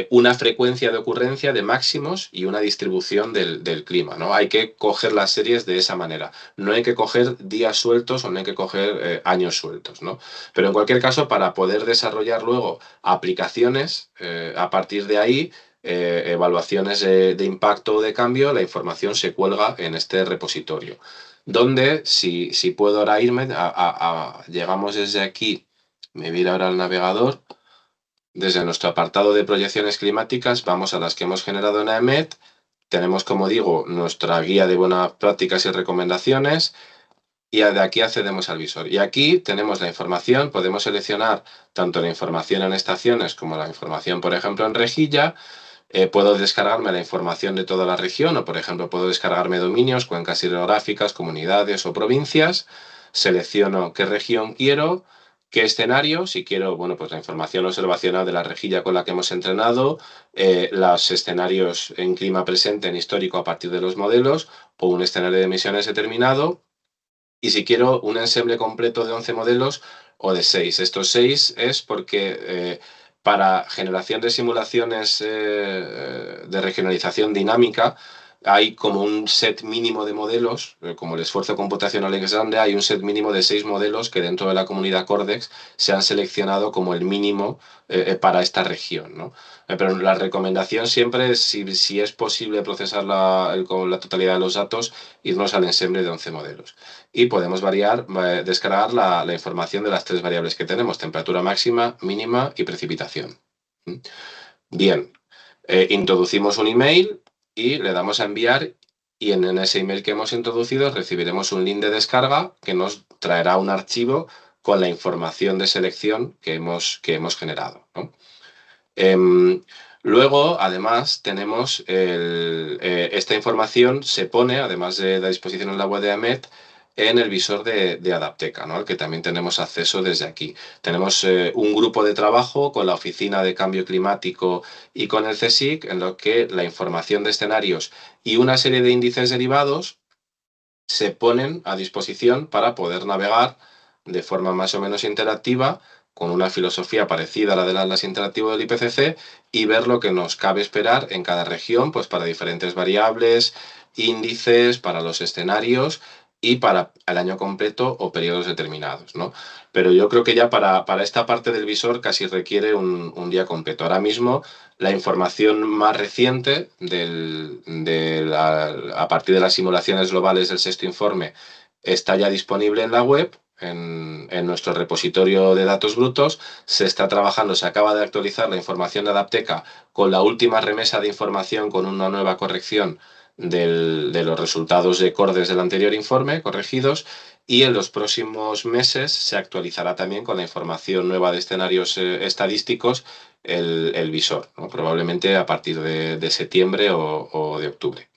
una frecuencia de ocurrencia de máximos y una distribución del clima, ¿no? Hay que coger las series de esa manera. No hay que coger días sueltos o no hay que coger años sueltos, ¿no? Pero en cualquier caso, para poder desarrollar luego aplicaciones, a partir de ahí, evaluaciones de impacto o de cambio, la información se cuelga en este repositorio. Donde, si puedo ahora irme, llegamos desde aquí, me voy a ir ahora al navegador. Desde nuestro apartado de proyecciones climáticas vamos a las que hemos generado en AEMET. Tenemos, como digo, nuestra guía de buenas prácticas y recomendaciones y de aquí accedemos al visor. Y aquí tenemos la información, podemos seleccionar tanto la información en estaciones como la información, por ejemplo, en rejilla. Puedo descargarme la información de toda la región o, por ejemplo, puedo descargarme dominios, cuencas hidrográficas, comunidades o provincias. Selecciono qué región quiero, qué escenario, si quiero, bueno, pues la información observacional de la rejilla con la que hemos entrenado, los escenarios en clima presente, en histórico a partir de los modelos o un escenario de emisiones determinado. Y si quiero un ensemble completo de 11 modelos o de 6. Estos 6 es porque para generación de simulaciones de regionalización dinámica hay como un set mínimo de modelos, como el esfuerzo computacional es grande, hay un set mínimo de 6 modelos que dentro de la comunidad Cordex se han seleccionado como el mínimo para esta región, ¿no? Pero la recomendación siempre es, si es posible procesar con la totalidad de los datos, irnos al ensemble de 11 modelos. Y podemos descargar la información de las tres variables que tenemos: temperatura máxima, mínima y precipitación. Bien, introducimos un email y le damos a enviar, y en ese email que hemos introducido recibiremos un link de descarga que nos traerá un archivo con la información de selección que hemos generado, ¿no? Luego, además, tenemos esta información se pone, además de la disposición en la web de AMET, en el visor de Adapteca, ¿no? Al que también tenemos acceso desde aquí. Tenemos un grupo de trabajo con la Oficina de Cambio Climático y con el CSIC, en lo que la información de escenarios y una serie de índices derivados se ponen a disposición para poder navegar de forma más o menos interactiva, con una filosofía parecida a la del Atlas Interactivo del IPCC, y ver lo que nos cabe esperar en cada región, pues para diferentes variables, índices, para los escenarios y para el año completo o periodos determinados, ¿no? Pero yo creo que ya para esta parte del visor casi requiere un día completo. Ahora mismo la información más reciente a partir de las simulaciones globales del sexto informe está ya disponible en la web, en nuestro repositorio de datos brutos. Se está trabajando, se acaba de actualizar la información de Adapteca con la última remesa de información, con una nueva corrección de los resultados de Cordes del anterior informe, corregidos, y en los próximos meses se actualizará también con la información nueva de escenarios estadísticos el visor, ¿no? Probablemente a partir de septiembre o de octubre,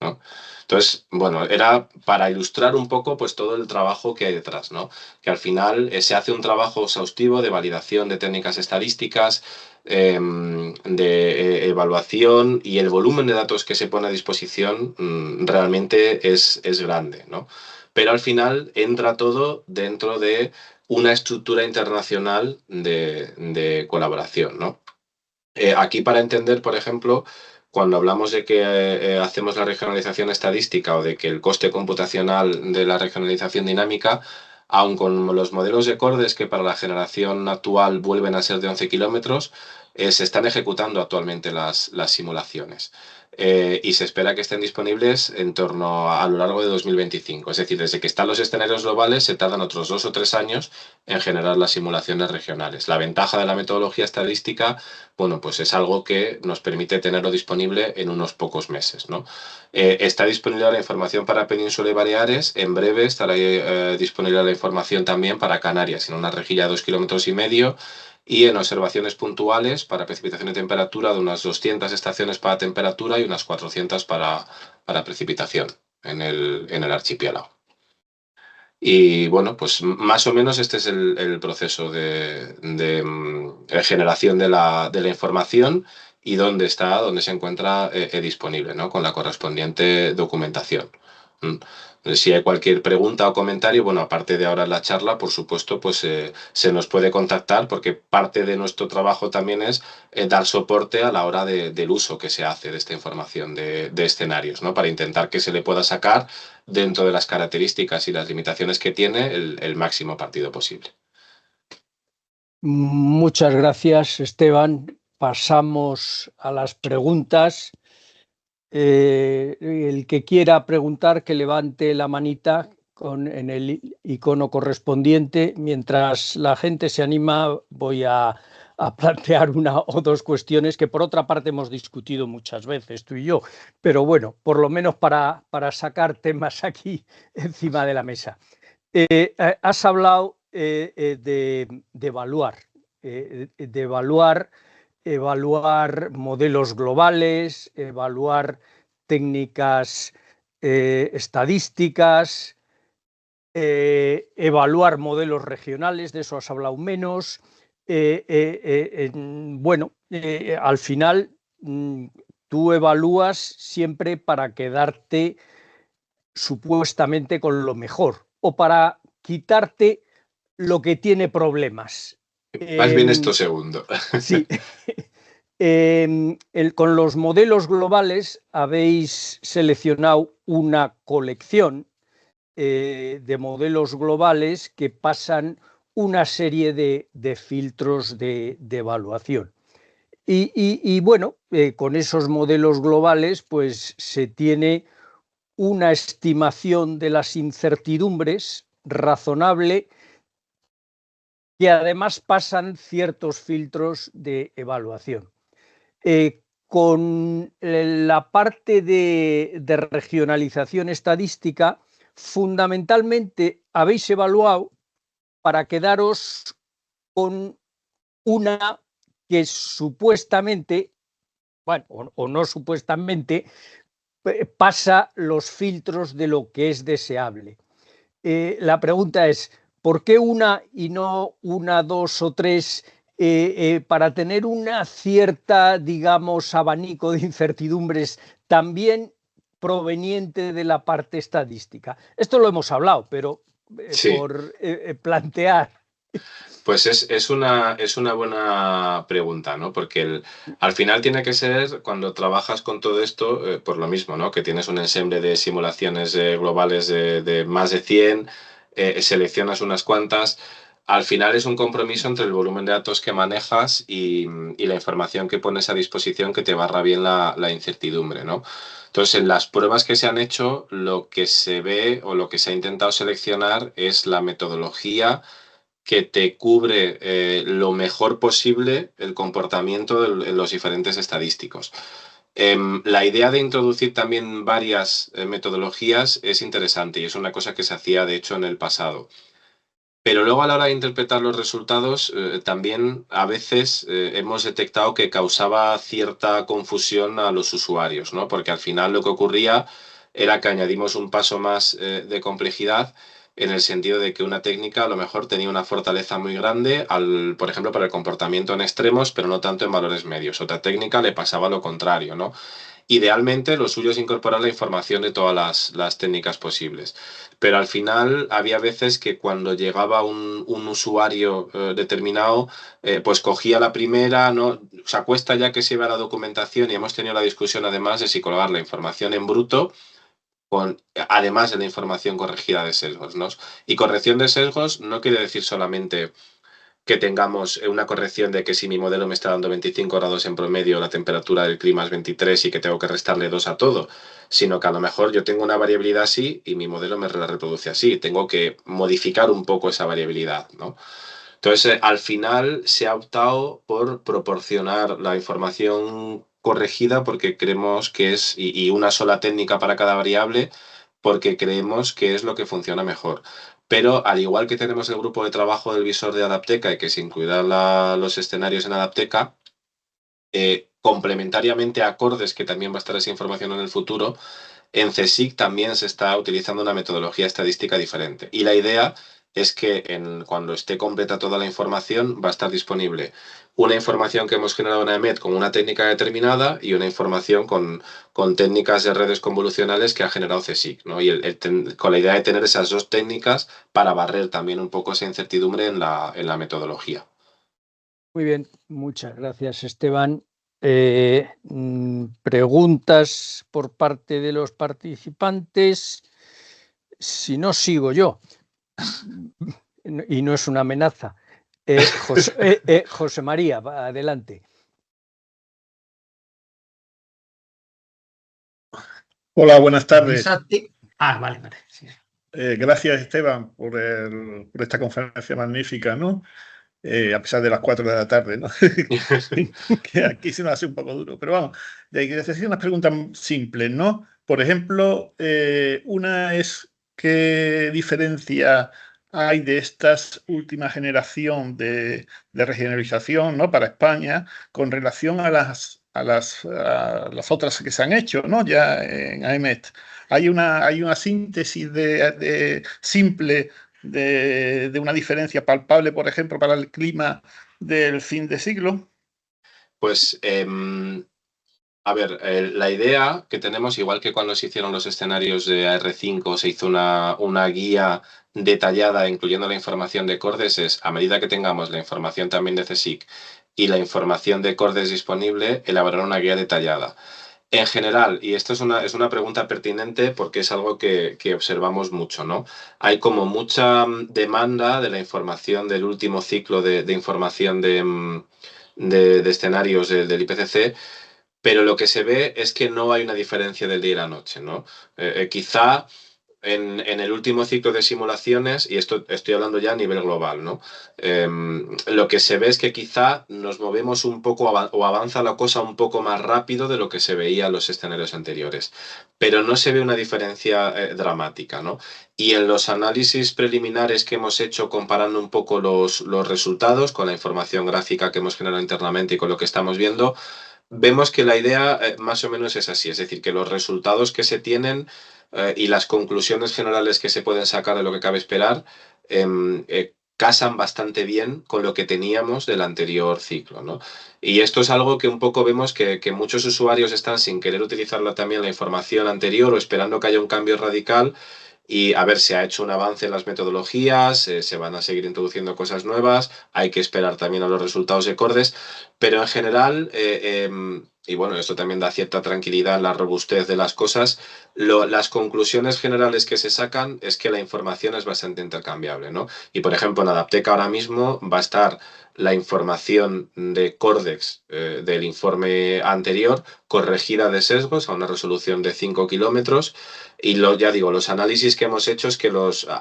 ¿no? Entonces, bueno, era para ilustrar un poco pues todo el trabajo que hay detrás, ¿no? Que al final se hace un trabajo exhaustivo de validación de técnicas estadísticas, de evaluación, y el volumen de datos que se pone a disposición realmente es grande, ¿no? Pero al final entra todo dentro de una estructura internacional de colaboración, ¿no? Aquí, para entender, por ejemplo, cuando hablamos de que hacemos la regionalización estadística o de que el coste computacional de la regionalización dinámica, aun con los modelos de Cordes que para la generación actual vuelven a ser de 11 kilómetros, se están ejecutando actualmente las simulaciones. Y se espera que estén disponibles en torno a lo largo de 2025. Es decir, desde que están los escenarios globales se tardan otros 2 o 3 años en generar las simulaciones regionales. La ventaja de la metodología estadística, bueno, pues es algo que nos permite tenerlo disponible en unos pocos meses, ¿no? Está disponible la información para Península y Baleares. En breve estará disponible la información también para Canarias, en una rejilla de 2,5 kilómetros, y en observaciones puntuales para precipitación y temperatura de unas 200 estaciones para temperatura y unas 400 para precipitación en el archipiélago. Y bueno, pues más o menos este es el proceso de generación de la información y dónde se encuentra disponible, ¿no? Con la correspondiente documentación. Si hay cualquier pregunta o comentario, bueno, aparte de ahora la charla, por supuesto, pues se nos puede contactar, porque parte de nuestro trabajo también es dar soporte a la hora del uso que se hace de esta información de escenarios, ¿no? Para intentar que se le pueda sacar, dentro de las características y las limitaciones que tiene, el máximo partido posible. Muchas gracias, Esteban. Pasamos a las preguntas. El que quiera preguntar, que levante la manita en el icono correspondiente. Mientras la gente se anima, voy a plantear una o dos cuestiones que por otra parte hemos discutido muchas veces tú y yo, pero bueno, por lo menos para sacar temas aquí encima de la mesa. Has hablado de evaluar modelos globales, evaluar técnicas estadísticas, evaluar modelos regionales, de eso has hablado menos. Bueno, al final tú evalúas siempre para quedarte supuestamente con lo mejor o para quitarte lo que tiene problemas. Más bien esto segundo. Sí. Con los modelos globales habéis seleccionado una colección de modelos globales que pasan una serie de filtros de evaluación. Y bueno, con esos modelos globales pues se tiene una estimación de las incertidumbres razonable, que además pasan ciertos filtros de evaluación. Con la parte de regionalización estadística, fundamentalmente habéis evaluado para quedaros con una que supuestamente, bueno, o no supuestamente, pasa los filtros de lo que es deseable. La pregunta es, ¿por qué una y no una, dos o tres? Para tener una cierta, digamos, abanico de incertidumbres también proveniente de la parte estadística. Esto lo hemos hablado, pero Sí. por plantear. Pues es una buena pregunta, ¿no? Porque al final tiene que ser, cuando trabajas con todo esto, por lo mismo, ¿no? Que tienes un ensemble de simulaciones globales de más de 100, seleccionas unas cuantas. Al final es un compromiso entre el volumen de datos que manejas y la información que pones a disposición, que te barra bien la incertidumbre, ¿no? Entonces, en las pruebas que se han hecho, lo que se ve o lo que se ha intentado seleccionar es la metodología que te cubre lo mejor posible el comportamiento en los diferentes estadísticos. La idea de introducir también varias metodologías es interesante, y es una cosa que se hacía de hecho en el pasado. Pero luego, a la hora de interpretar los resultados, también a veces hemos detectado que causaba cierta confusión a los usuarios, ¿no? Porque al final lo que ocurría era que añadimos un paso más de complejidad, en el sentido de que una técnica a lo mejor tenía una fortaleza muy grande, por ejemplo, para el comportamiento en extremos, pero no tanto en valores medios. Otra técnica le pasaba lo contrario, ¿no? Idealmente, lo suyo es incorporar la información de todas las técnicas posibles. Pero al final había veces que, cuando llegaba un usuario determinado, pues cogía la primera, ¿no? O sea, cuesta ya que se vea la documentación, y hemos tenido la discusión además de si colgar la información en bruto, además de la información corregida de sesgos, ¿no? Y corrección de sesgos no quiere decir solamente que tengamos una corrección de que si mi modelo me está dando 25 grados en promedio, la temperatura del clima es 23 y que tengo que restarle 2 a todo, sino que a lo mejor yo tengo una variabilidad así y mi modelo me la reproduce así. Tengo que modificar un poco esa variabilidad, ¿no? Entonces, al final se ha optado por proporcionar la información corregida porque creemos que es, y una sola técnica para cada variable, porque creemos que es lo que funciona mejor. Pero al igual que tenemos el grupo de trabajo del visor de Adapteca y que se incluirán los escenarios en Adapteca, complementariamente a Acordes, que también va a estar esa información en el futuro, en CSIC también se está utilizando una metodología estadística diferente. Y la idea es que cuando esté completa toda la información va a estar disponible una información que hemos generado en AEMET con una técnica determinada y una información con técnicas de redes convolucionales que ha generado CSIC, ¿no? Y con la idea de tener esas dos técnicas para barrer también un poco esa incertidumbre en la metodología. Muy bien, muchas gracias, Esteban. Preguntas por parte de los participantes. Si no, sigo yo. Y no es una amenaza. José María, adelante. Hola, buenas tardes. Vale. Sí. Gracias, Esteban, por esta conferencia magnífica, ¿no? A pesar de las 4 de la tarde, ¿no? Que aquí se nos hace un poco duro. Pero vamos, de hacer unas preguntas simples, ¿no? Por ejemplo, una es ¿qué diferencia hay de esta última generación de regionalización, ¿no? Para España con relación a las otras que se han hecho, ¿no? Ya en AEMET. Hay una síntesis simple de una diferencia palpable, por ejemplo, para el clima del fin de siglo. Pues, a ver, la idea que tenemos, igual que cuando se hicieron los escenarios de AR5, se hizo una guía detallada incluyendo la información de Cordes, es a medida que tengamos la información también de CSIC y la información de Cordes disponible, elaborar una guía detallada. En general, y esto es una pregunta pertinente porque es algo que observamos mucho, ¿no? Hay como mucha demanda de la información del último ciclo de información de escenarios del IPCC, pero lo que se ve es que no hay una diferencia del día y la noche, ¿no? Quizá en el último ciclo de simulaciones, y esto estoy hablando ya a nivel global, ¿no? Lo que se ve es que quizá nos movemos un poco o avanza la cosa un poco más rápido de lo que se veía en los escenarios anteriores, pero no se ve una diferencia dramática, ¿no? Y en los análisis preliminares que hemos hecho comparando un poco los resultados con la información gráfica que hemos generado internamente y con lo que estamos viendo, vemos que la idea más o menos es así, es decir, que los resultados que se tienen y las conclusiones generales que se pueden sacar de lo que cabe esperar casan bastante bien con lo que teníamos del anterior ciclo, ¿no? Y esto es algo que un poco vemos que muchos usuarios están sin querer utilizarla también la información anterior o esperando que haya un cambio radical. Y a ver, se ha hecho un avance en las metodologías, se van a seguir introduciendo cosas nuevas, hay que esperar también a los resultados de Cordes, pero en general, y bueno, esto también da cierta tranquilidad en la robustez de las cosas, las conclusiones generales que se sacan es que la información es bastante intercambiable, ¿no? Y por ejemplo, en Adapteca ahora mismo va a estar la información de Cordex del informe anterior corregida de sesgos a una resolución de 5 kilómetros. Y ya digo, los análisis que hemos hecho es que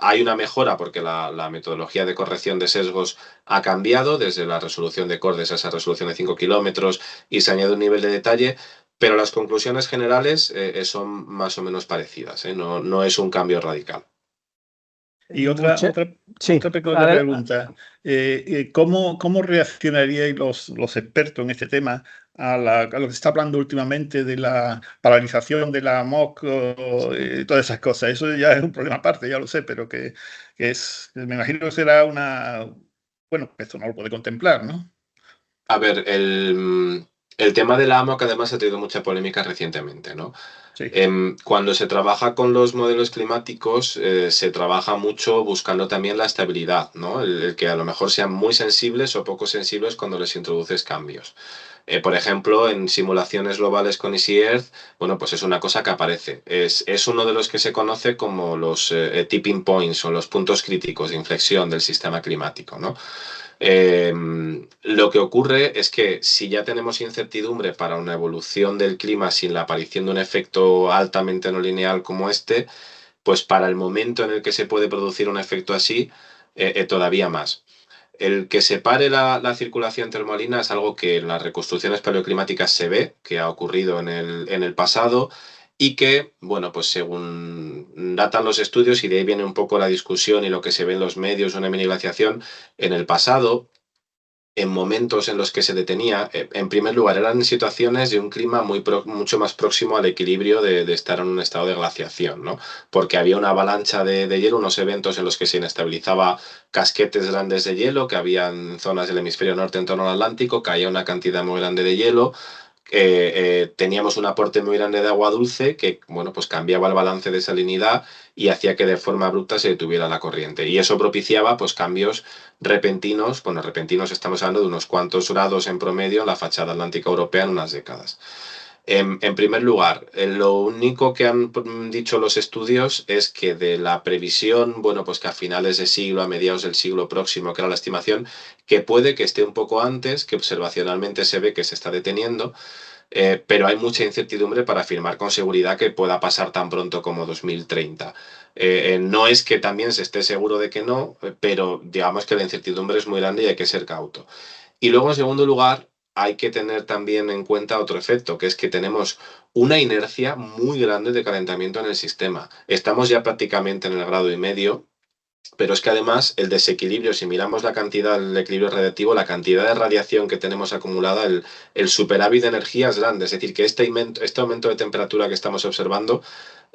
hay una mejora porque la metodología de corrección de sesgos ha cambiado desde la resolución de Cordes a esa resolución de 5 kilómetros y se añade un nivel de detalle, pero las conclusiones generales son más o menos parecidas, no es un cambio radical. Y otra pequeña pregunta. ¿Cómo reaccionaríais los expertos en este tema a lo que se está hablando últimamente de la paralización de la MOC y todas esas cosas? Eso ya es un problema aparte, ya lo sé, pero que me imagino que será bueno, esto no lo puede contemplar, ¿no? A ver, el tema de la AMOC además ha tenido mucha polémica recientemente, ¿no? Sí. Cuando se trabaja con los modelos climáticos, se trabaja mucho buscando también la estabilidad, ¿no? El que a lo mejor sean muy sensibles o poco sensibles cuando les introduces cambios. Por ejemplo, en simulaciones globales con Easy Earth, bueno, pues es una cosa que aparece. Es uno de los que se conoce como los tipping points o los puntos críticos de inflexión del sistema climático, ¿no? Lo que ocurre es que si ya tenemos incertidumbre para una evolución del clima sin la aparición de un efecto altamente no lineal como este, pues para el momento en el que se puede producir un efecto así, todavía más. El que se pare la circulación termoalina es algo que en las reconstrucciones paleoclimáticas se ve, que ha ocurrido en el pasado y que, bueno, pues según datan los estudios, y de ahí viene un poco la discusión y lo que se ve en los medios de una mini glaciación, en el pasado, en momentos en los que se detenía, en primer lugar, eran situaciones de un clima mucho más próximo al equilibrio de estar en un estado de glaciación, ¿no? Porque había una avalancha de hielo, unos eventos en los que se inestabilizaba casquetes grandes de hielo, que había en zonas del hemisferio norte en torno al Atlántico, caía una cantidad muy grande de hielo. Teníamos un aporte muy grande de agua dulce que, bueno, pues cambiaba el balance de salinidad y hacía que de forma abrupta se detuviera la corriente. Y eso propiciaba, pues, cambios repentinos. Bueno, repentinos estamos hablando de unos cuantos grados en promedio en la fachada atlántica europea en unas décadas. En primer lugar, lo único que han dicho los estudios es que de la previsión, bueno, pues que a finales de siglo, a mediados del siglo próximo, que era la estimación, que puede que esté un poco antes, que observacionalmente se ve que se está deteniendo, pero hay mucha incertidumbre para afirmar con seguridad que pueda pasar tan pronto como 2030. No es que también se esté seguro de que no, pero digamos que la incertidumbre es muy grande y hay que ser cauto. Y luego, en segundo lugar, hay que tener también en cuenta otro efecto, que es que tenemos una inercia muy grande de calentamiento en el sistema. Estamos ya prácticamente en el 1,5 grados, pero es que además el desequilibrio, si miramos la cantidad, el equilibrio radiactivo, la cantidad de radiación que tenemos acumulada, el superávit de energía es grande. Es decir, que este aumento de temperatura que estamos observando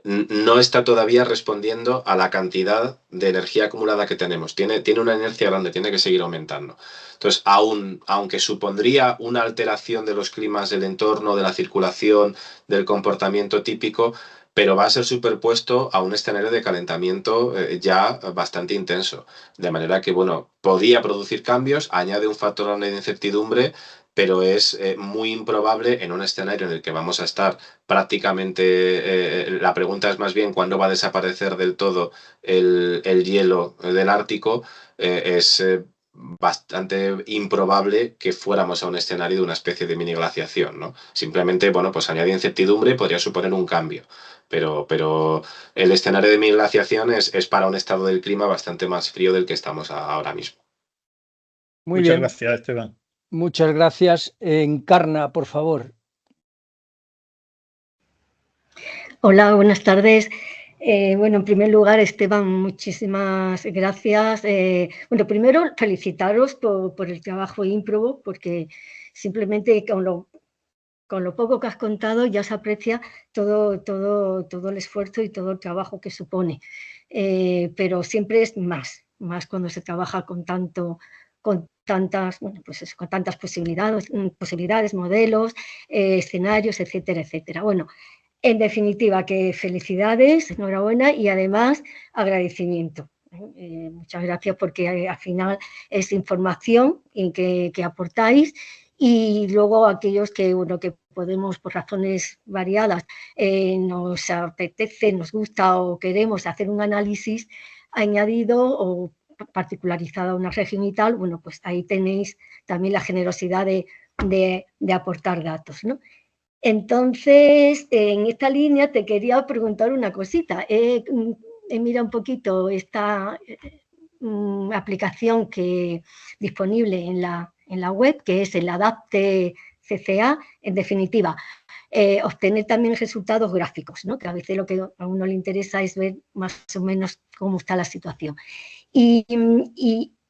no está todavía respondiendo a la cantidad de energía acumulada que tenemos. Tiene una inercia grande, tiene que seguir aumentando. Entonces, aunque supondría una alteración de los climas del entorno, de la circulación, del comportamiento típico, pero va a ser superpuesto a un escenario de calentamiento ya bastante intenso. De manera que, bueno, podía producir cambios, añade un factor grande de incertidumbre, pero es muy improbable en un escenario en el que vamos a estar prácticamente, la pregunta es más bien cuándo va a desaparecer del todo el hielo del Ártico. Es bastante improbable que fuéramos a un escenario de una especie de mini glaciación, ¿no? Simplemente, bueno, pues añade incertidumbre y podría suponer un cambio. Pero el escenario de mini glaciación es para un estado del clima bastante más frío del que estamos ahora mismo. Muy Muchas bien, gracias, Esteban. muchas gracias. Encarna, por favor. Hola, buenas tardes. Bueno, en primer lugar, Esteban, muchísimas gracias. Bueno, primero felicitaros por el trabajo ímprobo, porque simplemente con lo poco que has contado ya se aprecia todo el esfuerzo y todo el trabajo que supone. Pero siempre es más cuando se trabaja con tantas, bueno, pues eso, con tantas posibilidades, modelos, escenarios, etcétera, etcétera. Bueno, en definitiva, que felicidades, enhorabuena y además agradecimiento. Muchas gracias porque al final es información que aportáis y luego aquellos que, bueno, que podemos por razones variadas nos apetece, nos gusta o queremos hacer un análisis añadido o particularizado a una región y tal, bueno, pues ahí tenéis también la generosidad de aportar datos, ¿no? Entonces, en esta línea te quería preguntar una cosita. He mirado un poquito esta aplicación disponible en la web, que es el Adapte CCA, en definitiva. Obtener también resultados gráficos, ¿no? Que a veces lo que a uno le interesa es ver más o menos cómo está la situación.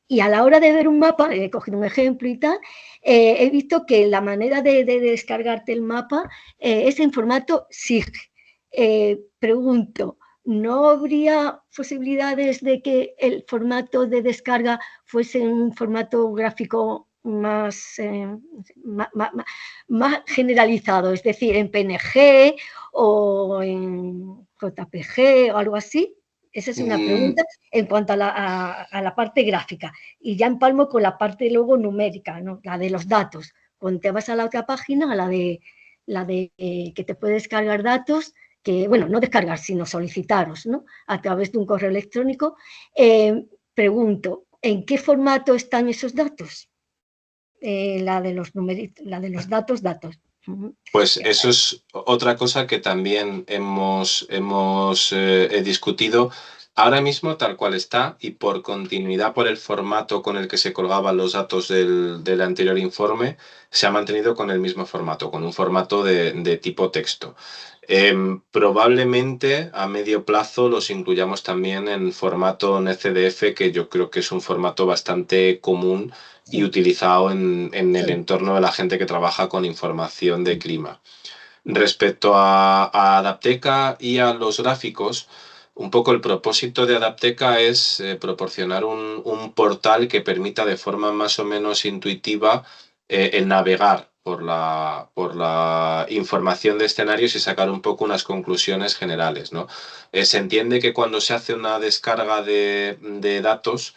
Y a la hora de ver un mapa, he cogido un ejemplo y tal, he visto que la manera de descargarte el mapa es en formato SIG. Pregunto, ¿no habría posibilidades de que el formato de descarga fuese un formato gráfico más generalizado, es decir, en PNG o en JPG o algo así? Esa es una pregunta en cuanto a la parte gráfica. Y ya empalmo con la parte luego numérica, ¿no? La de los datos. Cuando te vas a la otra página, a la de que te puedes descargar datos, que, bueno, no descargar, sino solicitaros, ¿no? A través de un correo electrónico. Pregunto, ¿en qué formato están esos datos? La de los datos. Pues eso es otra cosa que también hemos discutido. Ahora mismo, tal cual está, y por continuidad por el formato con el que se colgaban los datos del anterior informe, se ha mantenido con el mismo formato, con un formato de tipo texto. Probablemente a medio plazo los incluyamos también en formato NCDF, que yo creo que es un formato bastante común y utilizado en el entorno de la gente que trabaja con información de clima. Respecto a Adapteca y a los gráficos, un poco el propósito de Adapteca es proporcionar un portal que permita de forma más o menos intuitiva el navegar por la información de escenarios y sacar un poco unas conclusiones generales, ¿no? Se entiende que cuando se hace una descarga de datos,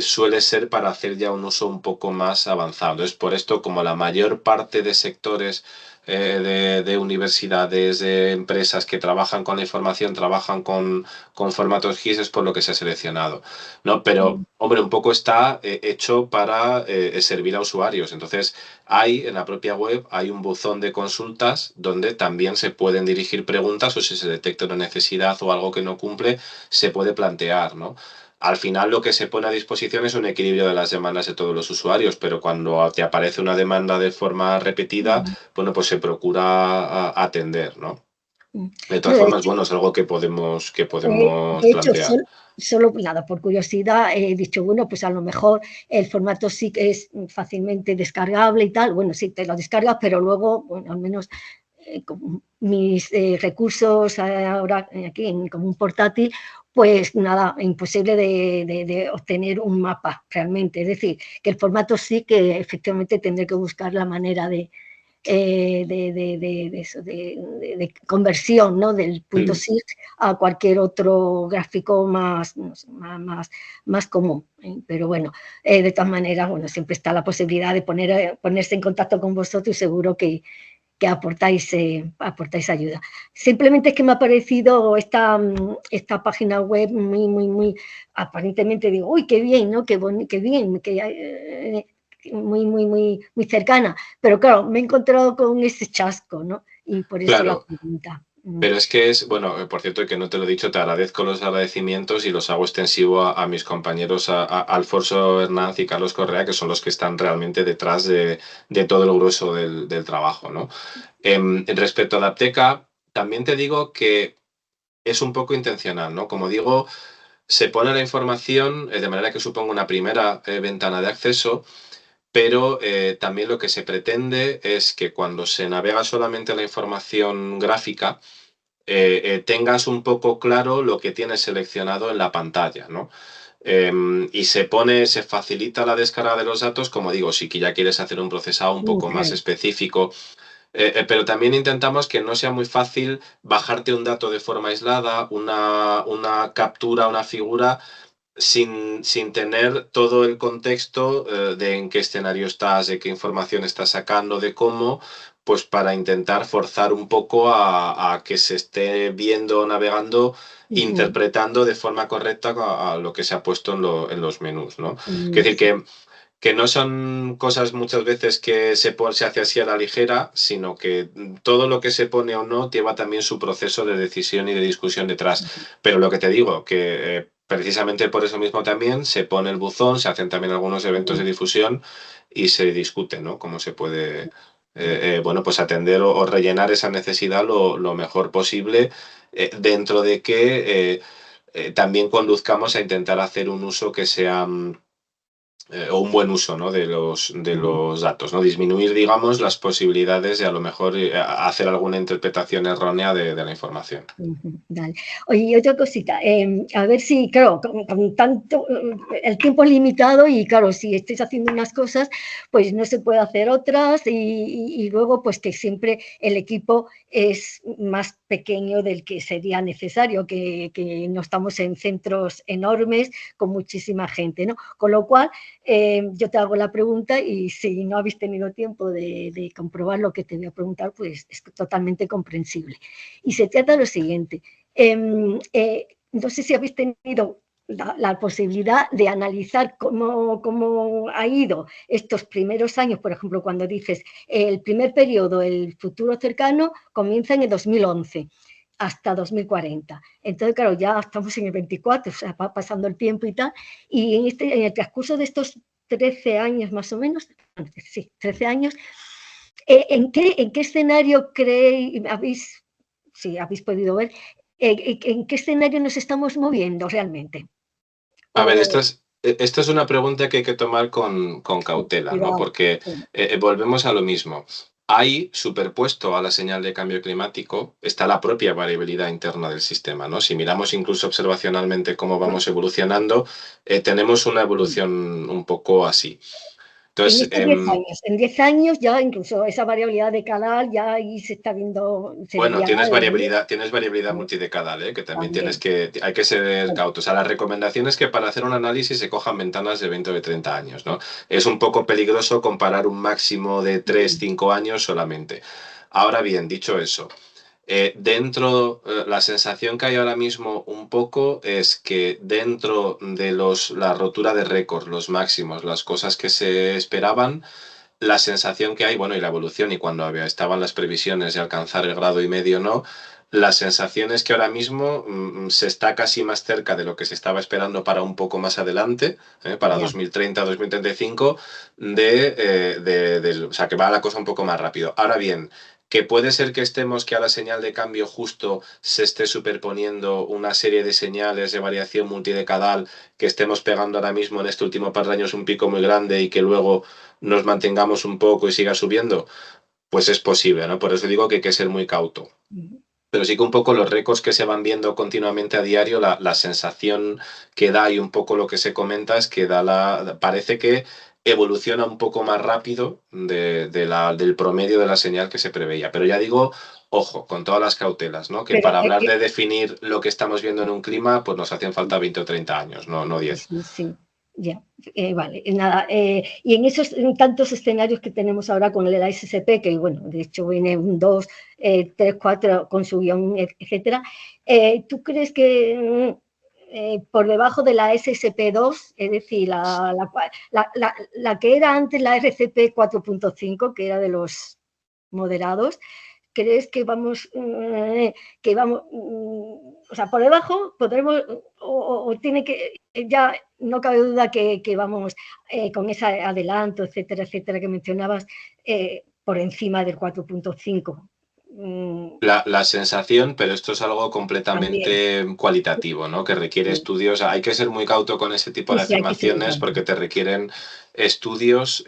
suele ser para hacer ya un uso un poco más avanzado. Es por esto, como la mayor parte de sectores de universidades, de empresas que trabajan con la información, trabajan con formatos GIS, es por lo que se ha seleccionado, ¿no? Pero, hombre, un poco está hecho para servir a usuarios. Entonces, en la propia web hay un buzón de consultas donde también se pueden dirigir preguntas, o si se detecta una necesidad o algo que no cumple, se puede plantear, ¿no? Al final lo que se pone a disposición es un equilibrio de las demandas de todos los usuarios, pero cuando te aparece una demanda de forma repetida, bueno, pues se procura atender, ¿no? De todas formas, bueno, es algo que podemos de hecho, plantear. solo nada, por curiosidad, he dicho, bueno, pues a lo mejor el formato sí que es fácilmente descargable y tal. Bueno, sí, te lo descargas, pero luego, bueno, al menos con mis recursos ahora aquí como un portátil, pues nada, imposible de obtener un mapa realmente. Es decir, que el formato sí que efectivamente tendré que buscar la manera de conversión, ¿no? Del punto SIG a cualquier otro gráfico más común. Pero bueno, de todas maneras, bueno, siempre está la posibilidad de ponerse en contacto con vosotros y seguro que aportáis ayuda. Simplemente es que me ha parecido esta página web muy, aparentemente digo, uy, qué bien, ¿no? Qué bien, muy cercana, pero claro, me he encontrado con ese chasco, ¿no? Y por eso la pregunta. Pero es que bueno, por cierto, que no te lo he dicho, te agradezco los agradecimientos y los hago extensivo a mis compañeros, a Alfonso Hernández y Carlos Correa, que son los que están realmente detrás de todo el grueso del trabajo, ¿no? Respecto a Adapteca, también te digo que es un poco intencional, ¿no? Como digo, se pone la información de manera que suponga una primera ventana de acceso, pero también lo que se pretende es que cuando se navega solamente la información gráfica, tengas un poco claro lo que tienes seleccionado en la pantalla, ¿no? Y se facilita la descarga de los datos, como digo, si ya quieres hacer un procesado un poco más específico, pero también intentamos que no sea muy fácil bajarte un dato de forma aislada, una captura, una figura, sin tener todo el contexto de en qué escenario estás, de qué información estás sacando, de cómo, pues para intentar forzar un poco a que se esté viendo, navegando, interpretando de forma correcta a lo que se ha puesto en los menús, ¿no? Es decir, que no son cosas muchas veces que se hace así a la ligera, sino que todo lo que se pone o no lleva también su proceso de decisión y de discusión detrás. Pero lo que te digo, que precisamente por eso mismo también se pone el buzón, se hacen también algunos eventos de difusión y se discute, ¿no? Cómo se puede, bueno, pues atender o rellenar esa necesidad lo mejor posible, dentro de que también conduzcamos a intentar hacer un uso que sea o un buen uso, ¿no? de los datos, ¿no? Disminuir, digamos, las posibilidades de a lo mejor hacer alguna interpretación errónea de la información. Dale. Oye, otra cosita, a ver si, claro, con tanto, el tiempo es limitado y claro, si estáis haciendo unas cosas, pues no se puede hacer otras y luego pues que siempre el equipo es más pequeño del que sería necesario, que no estamos en centros enormes con muchísima gente, ¿no? Con lo cual, yo te hago la pregunta y si no habéis tenido tiempo de comprobar lo que te voy a preguntar, pues es totalmente comprensible. Y se trata de lo siguiente, no sé si habéis tenido la posibilidad de analizar cómo ha ido estos primeros años, por ejemplo, cuando dices el primer periodo, el futuro cercano, comienza en el 2011 hasta 2040. Entonces, claro, ya estamos en el 24, o sea, va pasando el tiempo y tal, y en el transcurso de estos 13 años más o menos, sí, 13 años, ¿en qué escenario habéis podido ver, en qué escenario nos estamos moviendo realmente? A ver, esta es una pregunta que hay que tomar con cautela, ¿no? Porque volvemos a lo mismo. Hay, superpuesto a la señal de cambio climático, está la propia variabilidad interna del sistema, ¿no? Si miramos incluso observacionalmente cómo vamos evolucionando, tenemos una evolución un poco así. Entonces, en 10 años ya incluso esa variabilidad decadal ya ahí se está viendo. Bueno, tienes variabilidad multidecadal, que también hay que ser cautos. O sea, la recomendación es que para hacer un análisis se cojan ventanas de 20 o de 30 años, ¿no? Es un poco peligroso comparar un máximo de 3, 5 años solamente. Ahora bien, dicho eso, la sensación que hay ahora mismo un poco es que dentro de la rotura de récord, los máximos, las cosas que se esperaban, la sensación que hay, bueno, y la evolución, y cuando estaban las previsiones de alcanzar el 1,5 grados, ¿no? La sensación es que ahora mismo se está casi más cerca de lo que se estaba esperando para un poco más adelante, para 2030, 2035, o sea, que va la cosa un poco más rápido. Ahora bien, que puede ser que a la señal de cambio justo se esté superponiendo una serie de señales de variación multidecadal que estemos pegando ahora mismo en este último par de años un pico muy grande y que luego nos mantengamos un poco y siga subiendo, pues es posible, ¿no? Por eso digo que hay que ser muy cauto. Pero sí que un poco los récords que se van viendo continuamente a diario, la sensación que da y un poco lo que se comenta es que parece que evoluciona un poco más rápido del promedio de la señal que se preveía. Pero ya digo, ojo, con todas las cautelas, ¿no? Que para hablar de definir lo que estamos viendo en un clima, pues nos hacen falta 20 o 30 años, no 10. Sí. Ya, vale, nada. Y en tantos escenarios que tenemos ahora con el ASSP, que bueno, de hecho viene un 2, 3, 4 con su guión, etcétera, ¿tú crees que por debajo de la SSP2, es decir, la que era antes la RCP 4.5, que era de los moderados, crees que vamos, o sea, por debajo podremos, o tiene que, ya no cabe duda que vamos con ese adelanto, etcétera, que mencionabas, por encima del 4.5? La sensación, pero esto es algo completamente cualitativo, ¿no? Que requiere estudios. Hay que ser muy cauto con ese tipo de afirmaciones porque te requieren estudios,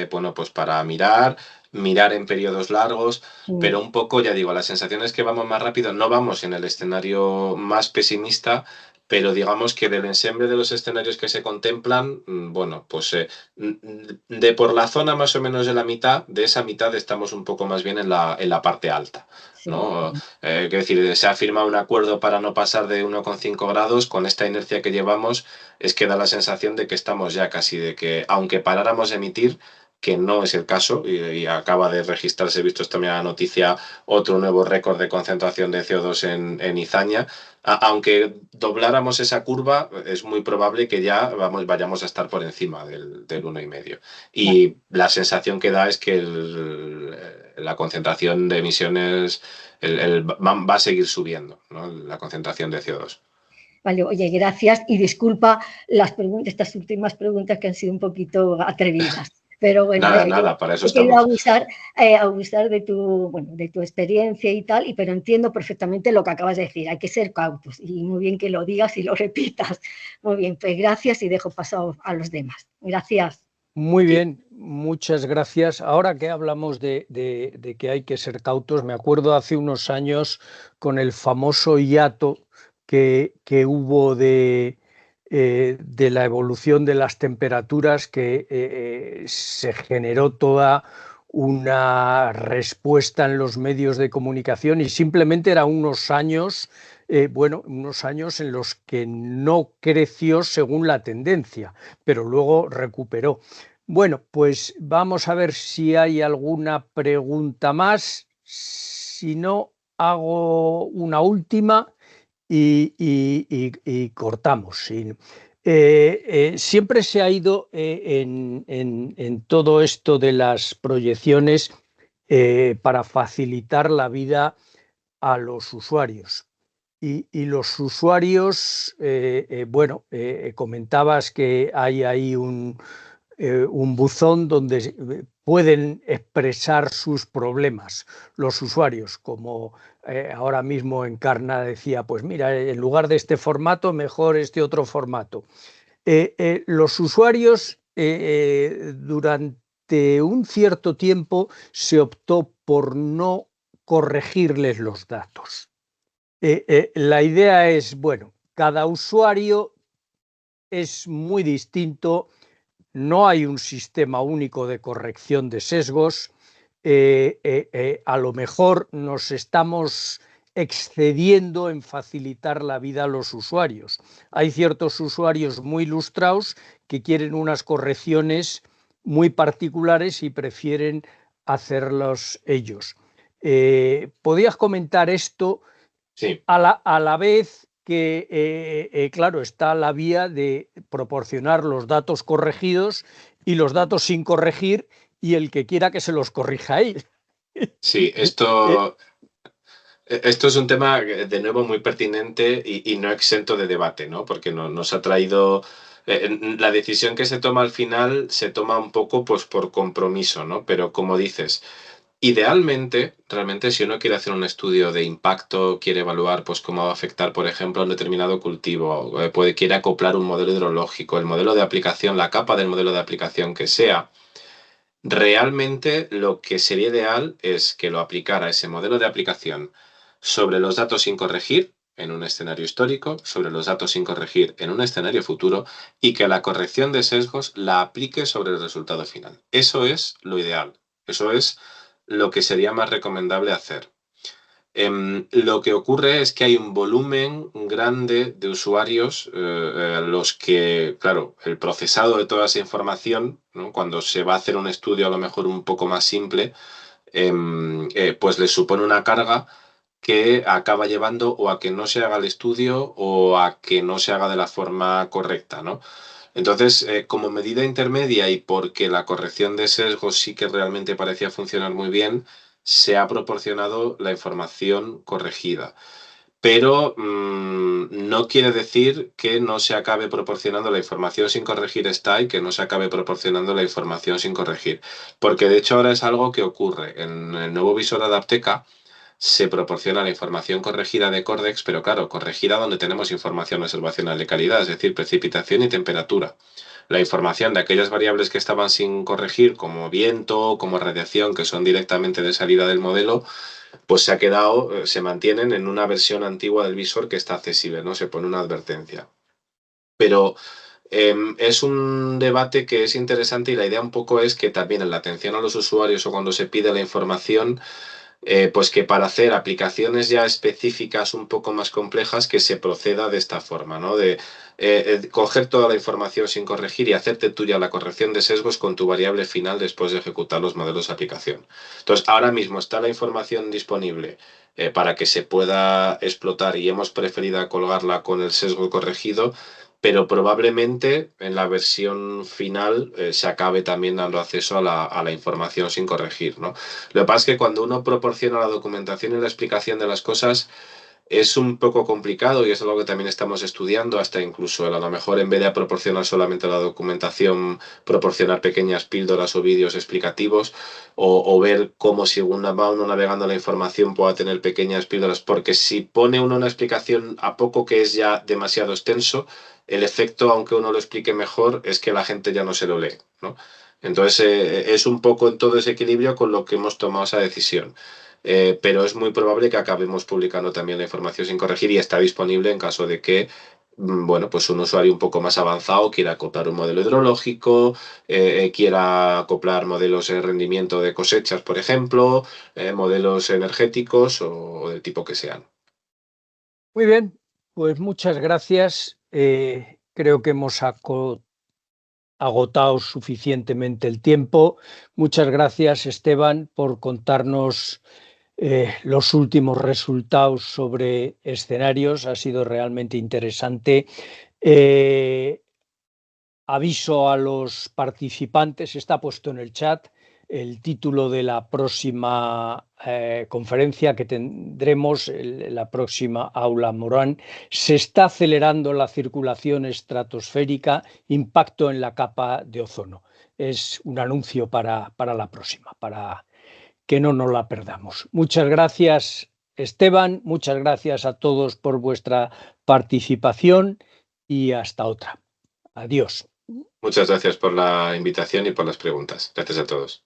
bueno, pues para mirar en periodos largos, pero un poco, ya digo, la sensación es que vamos más rápido, no vamos en el escenario más pesimista, pero digamos que del ensemble de los escenarios que se contemplan, bueno, pues de por la zona más o menos de la mitad, de esa mitad estamos un poco más bien en la parte alta, ¿no? Es decir, se ha firmado un acuerdo para no pasar de 1,5 grados, con esta inercia que llevamos, es que da la sensación de que estamos ya casi, de que aunque paráramos de emitir, que no es el caso, y acaba de registrarse, he visto esta mañana noticia, otro nuevo récord de concentración de CO2 en Izaña. Aunque dobláramos esa curva, es muy probable que ya vayamos a estar por encima del 1,5. Y la sensación que da es que la concentración de emisiones va a seguir subiendo, ¿no? La concentración de CO2. Vale, oye, gracias y disculpa estas últimas preguntas que han sido un poquito atrevidas. Pero bueno, nada, para eso estamos. Abusar de tu experiencia y tal, pero entiendo perfectamente lo que acabas de decir. Hay que ser cautos y muy bien que lo digas y lo repitas. Muy bien, pues gracias y dejo paso a los demás. Gracias. Muy bien, muchas gracias. Ahora que hablamos de que hay que ser cautos, me acuerdo hace unos años con el famoso hiato que hubo de la evolución de las temperaturas, que se generó toda una respuesta en los medios de comunicación y simplemente eran unos años, unos años en los que no creció según la tendencia, pero luego recuperó. Bueno, pues vamos a ver si hay alguna pregunta más. Si no, hago una última y cortamos. Siempre se ha ido en todo esto de las proyecciones para facilitar la vida a los usuarios. Y los usuarios, comentabas que hay ahí un buzón donde pueden expresar sus problemas los usuarios, como ahora mismo Encarna decía, pues mira, en lugar de este formato, mejor este otro formato. Los usuarios durante un cierto tiempo se optó por no corregirles los datos. La idea es, bueno, cada usuario es muy distinto, no hay un sistema único de corrección de sesgos, a lo mejor nos estamos excediendo en facilitar la vida a los usuarios. Hay ciertos usuarios muy ilustrados que quieren unas correcciones muy particulares y prefieren hacerlos ellos. ¿Podías comentar esto? Sí. A la vez que, claro, está la vía de proporcionar los datos corregidos y los datos sin corregir, y el que quiera que se los corrija él. Sí, esto es un tema, de nuevo, muy pertinente y no exento de debate, ¿no? Porque nos ha traído... la decisión que se toma al final se toma un poco pues, por compromiso, ¿no? Pero como dices... Idealmente, realmente, si uno quiere hacer un estudio de impacto, quiere evaluar pues, cómo va a afectar, por ejemplo, a un determinado cultivo, quiere acoplar un modelo hidrológico, el modelo de aplicación, la capa del modelo de aplicación que sea, realmente lo que sería ideal es que lo aplicara ese modelo de aplicación sobre los datos sin corregir en un escenario histórico, sobre los datos sin corregir en un escenario futuro y que la corrección de sesgos la aplique sobre el resultado final. Eso es lo ideal. Eso es lo que sería más recomendable hacer. Lo que ocurre es que hay un volumen grande de usuarios a los que, claro, el procesado de toda esa información, ¿no? Cuando se va a hacer un estudio a lo mejor un poco más simple, pues les supone una carga que acaba llevando o a que no se haga el estudio o a que no se haga de la forma correcta, ¿no? Entonces, como medida intermedia y porque la corrección de sesgos sí que realmente parecía funcionar muy bien, se ha proporcionado la información corregida. Pero no quiere decir que no se acabe proporcionando la información sin corregir está y que no se acabe proporcionando la información sin corregir. Porque de hecho ahora es algo que ocurre. En el nuevo visor Adapteca se proporciona la información corregida de Cordex, pero claro, corregida donde tenemos información observacional de calidad, es decir, precipitación y temperatura. La información de aquellas variables que estaban sin corregir, como viento, como radiación, que son directamente de salida del modelo, pues se ha quedado, se mantienen en una versión antigua del visor que está accesible, ¿no? Se pone una advertencia. Pero es un debate que es interesante y la idea un poco es que también en la atención a los usuarios o cuando se pide la información, pues que para hacer aplicaciones ya específicas un poco más complejas que se proceda de esta forma, ¿no? De coger toda la información sin corregir y hacerte tuya la corrección de sesgos con tu variable final después de ejecutar los modelos de aplicación. Entonces, ahora mismo está la información disponible para que se pueda explotar y hemos preferido colgarla con el sesgo corregido, pero probablemente en la versión final se acabe también dando acceso a la información sin corregir, ¿no? Lo que pasa es que cuando uno proporciona la documentación y la explicación de las cosas es un poco complicado y es algo que también estamos estudiando, hasta incluso a lo mejor en vez de proporcionar solamente la documentación, proporcionar pequeñas píldoras o vídeos explicativos o ver cómo si uno va navegando la información pueda tener pequeñas píldoras, porque si pone uno una explicación a poco que es ya demasiado extenso, el efecto, aunque uno lo explique mejor, es que la gente ya no se lo lee, ¿no? Entonces, es un poco en todo ese equilibrio con lo que hemos tomado esa decisión. Pero es muy probable que acabemos publicando también la información sin corregir y está disponible en caso de que, bueno, pues un usuario un poco más avanzado quiera acoplar un modelo hidrológico, quiera acoplar modelos de rendimiento de cosechas, por ejemplo, modelos energéticos o del tipo que sean. Muy bien, pues muchas gracias. Creo que hemos agotado suficientemente el tiempo. Muchas gracias, Esteban, por contarnos los últimos resultados sobre escenarios. Ha sido realmente interesante. Aviso a los participantes, está puesto en el chat el título de la próxima conferencia que tendremos, la próxima Aula Morán. Se está acelerando la circulación estratosférica, impacto en la capa de ozono. Es un anuncio para la próxima, para que no nos la perdamos. Muchas gracias, Esteban, muchas gracias a todos por vuestra participación y hasta otra. Adiós. Muchas gracias por la invitación y por las preguntas. Gracias a todos.